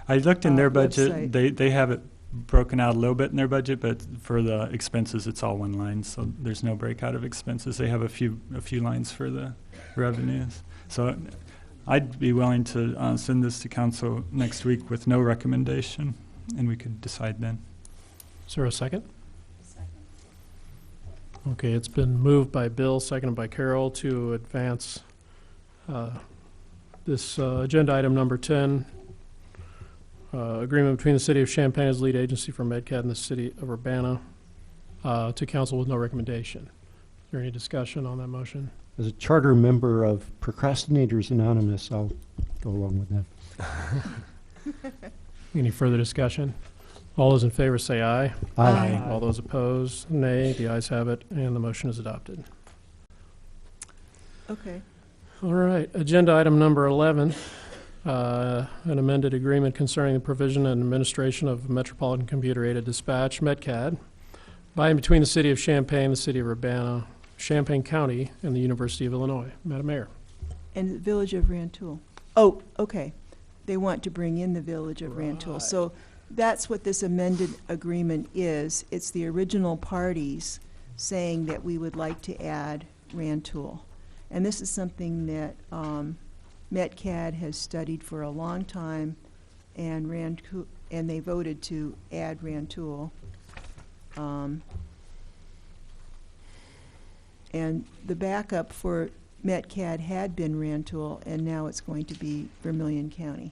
I looked in their budget. Website. They have it broken out a little bit in their budget, but for the expenses, it's all one line. So there's no breakout of expenses. They have a few lines for the revenues. So I'd be willing to send this to council next week with no recommendation, and we could decide then. Is there a second? Okay, it's been moved by Bill, seconded by Carol, to advance this agenda item number 10, agreement between the City of Champaign as lead agency for MedCAD and the City of Urbana to council with no recommendation. Is there any discussion on that motion? As a charter member of Procrastinators Anonymous, I'll go along with that. Any further discussion? All those in favor say aye. Aye. All those opposed, nay. The ayes have it, and the motion is adopted. Okay. All right, agenda item number 11, an amended agreement concerning the provision and administration of Metropolitan Computer-Aided Dispatch, MetCAD, by and between the City of Champaign, the City of Urbana, Champaign County, and the University of Illinois. Madam Mayor. And the Village of Rantoul. Oh, okay. They want to bring in the Village of Rantoul. So that's what this amended agreement is. It's the original parties saying that we would like to add Rantoul. And this is something that MetCAD has studied for a long time, and they voted to add Rantoul. And the backup for MetCAD had been Rantoul, and now it's going to be Vermilion County.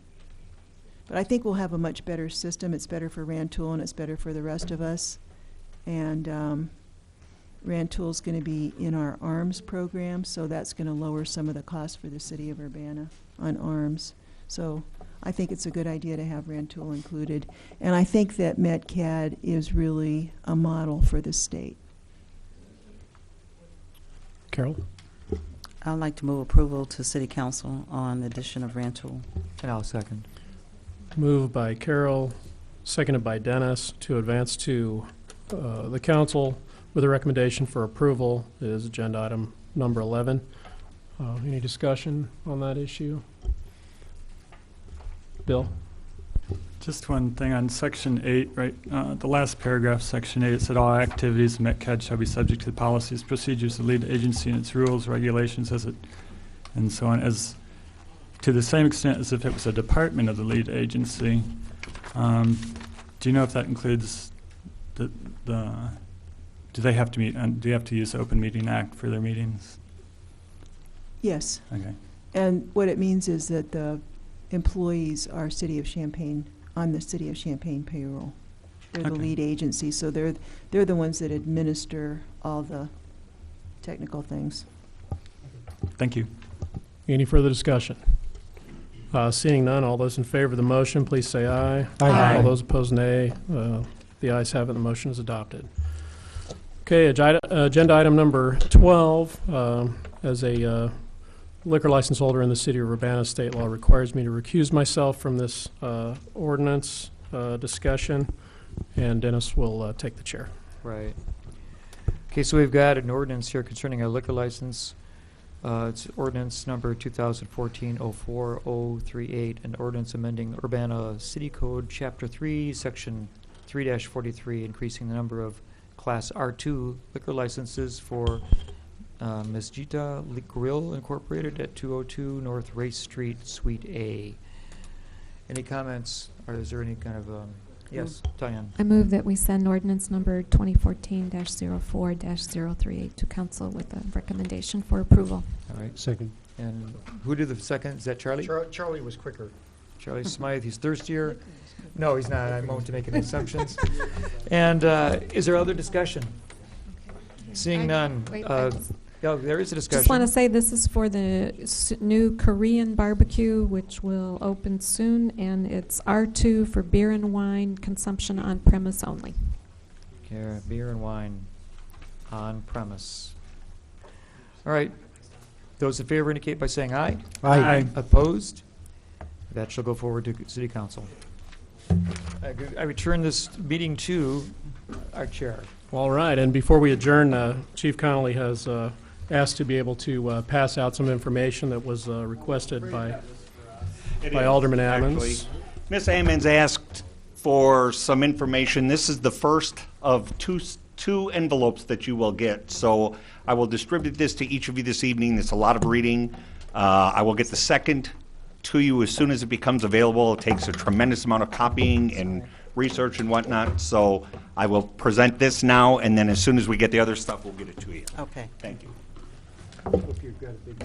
But I think we'll have a much better system. It's better for Rantoul, and it's better for the rest of us. And Rantoul's going to be in our ARMS program, so that's going to lower some of the costs for the city of Urbana on ARMS. So I think it's a good idea to have Rantoul included. And I think that MetCAD is really a model for the state. Carol? I'd like to move approval to City Council on the addition of Rantoul. And I'll second. Moved by Carol, seconded by Dennis, to advance to the council with a recommendation for approval is agenda item number 11. Any discussion on that issue? Bill? Just one thing on section 8, right? The last paragraph, section 8, it said all activities of MetCAD shall be subject to the policies, procedures of the lead agency and its rules, regulations, and so on, as to the same extent as if it was a department of the lead agency. Do you know if that includes do they have to meet, do you have to use the Open Meeting Act for their meetings? Yes. Okay. And what it means is that the employees are City of Champaign, on the City of Champaign payroll. They're the Okay. lead agency, so they're the ones that administer all the technical things. Thank you. Any further discussion? Seeing none, all those in favor of the motion, please say aye. Aye. All those opposed, nay. The ayes have it, the motion is adopted. Okay, agenda item number 12, as a liquor license holder in the city of Urbana, state law requires me to recuse myself from this ordinance discussion, and Dennis will take the chair. Right. Okay, so we've got an ordinance here concerning a liquor license. It's ordinance number 2014-04038, an ordinance amending Urbana City Code, Chapter 3, Section 3-43, increasing the number of Class R2 liquor licenses for Mesjita Grill Incorporated at 202 North Race Street, Suite A. Any comments, or is there any kind of, yes, Diane? I move that we send ordinance number 2014-04-038 to council with a recommendation for approval. All right. Second. And who did the second? Is that Charlie? Charlie was quicker. Charlie Smythe, he's thirstier. No, he's not. I'm going to make any assumptions. And is there other discussion? Seeing none. Yeah, there is a discussion. Just want to say this is for the new Korean barbecue, which will open soon, and it's R2 for beer and wine consumption on premise only. Yeah, beer and wine on premise. All right. Those in favor indicate by saying aye. Aye. Opposed? That shall go forward to City Council. I return this meeting to our chair. All right, and before we adjourn, Chief Connolly has asked to be able to pass out some information that was requested by Alderman Ammons. Ms. Ammons asked for some information. This is the first of two envelopes that you will get. So I will distribute this to each of you this evening. It's a lot of reading. I will get the second to you as soon as it becomes available. It takes a tremendous amount of copying and research and whatnot. So I will present this now, and then as soon as we get the other stuff, we'll get it to you. Okay. Thank you. Hope you've got a big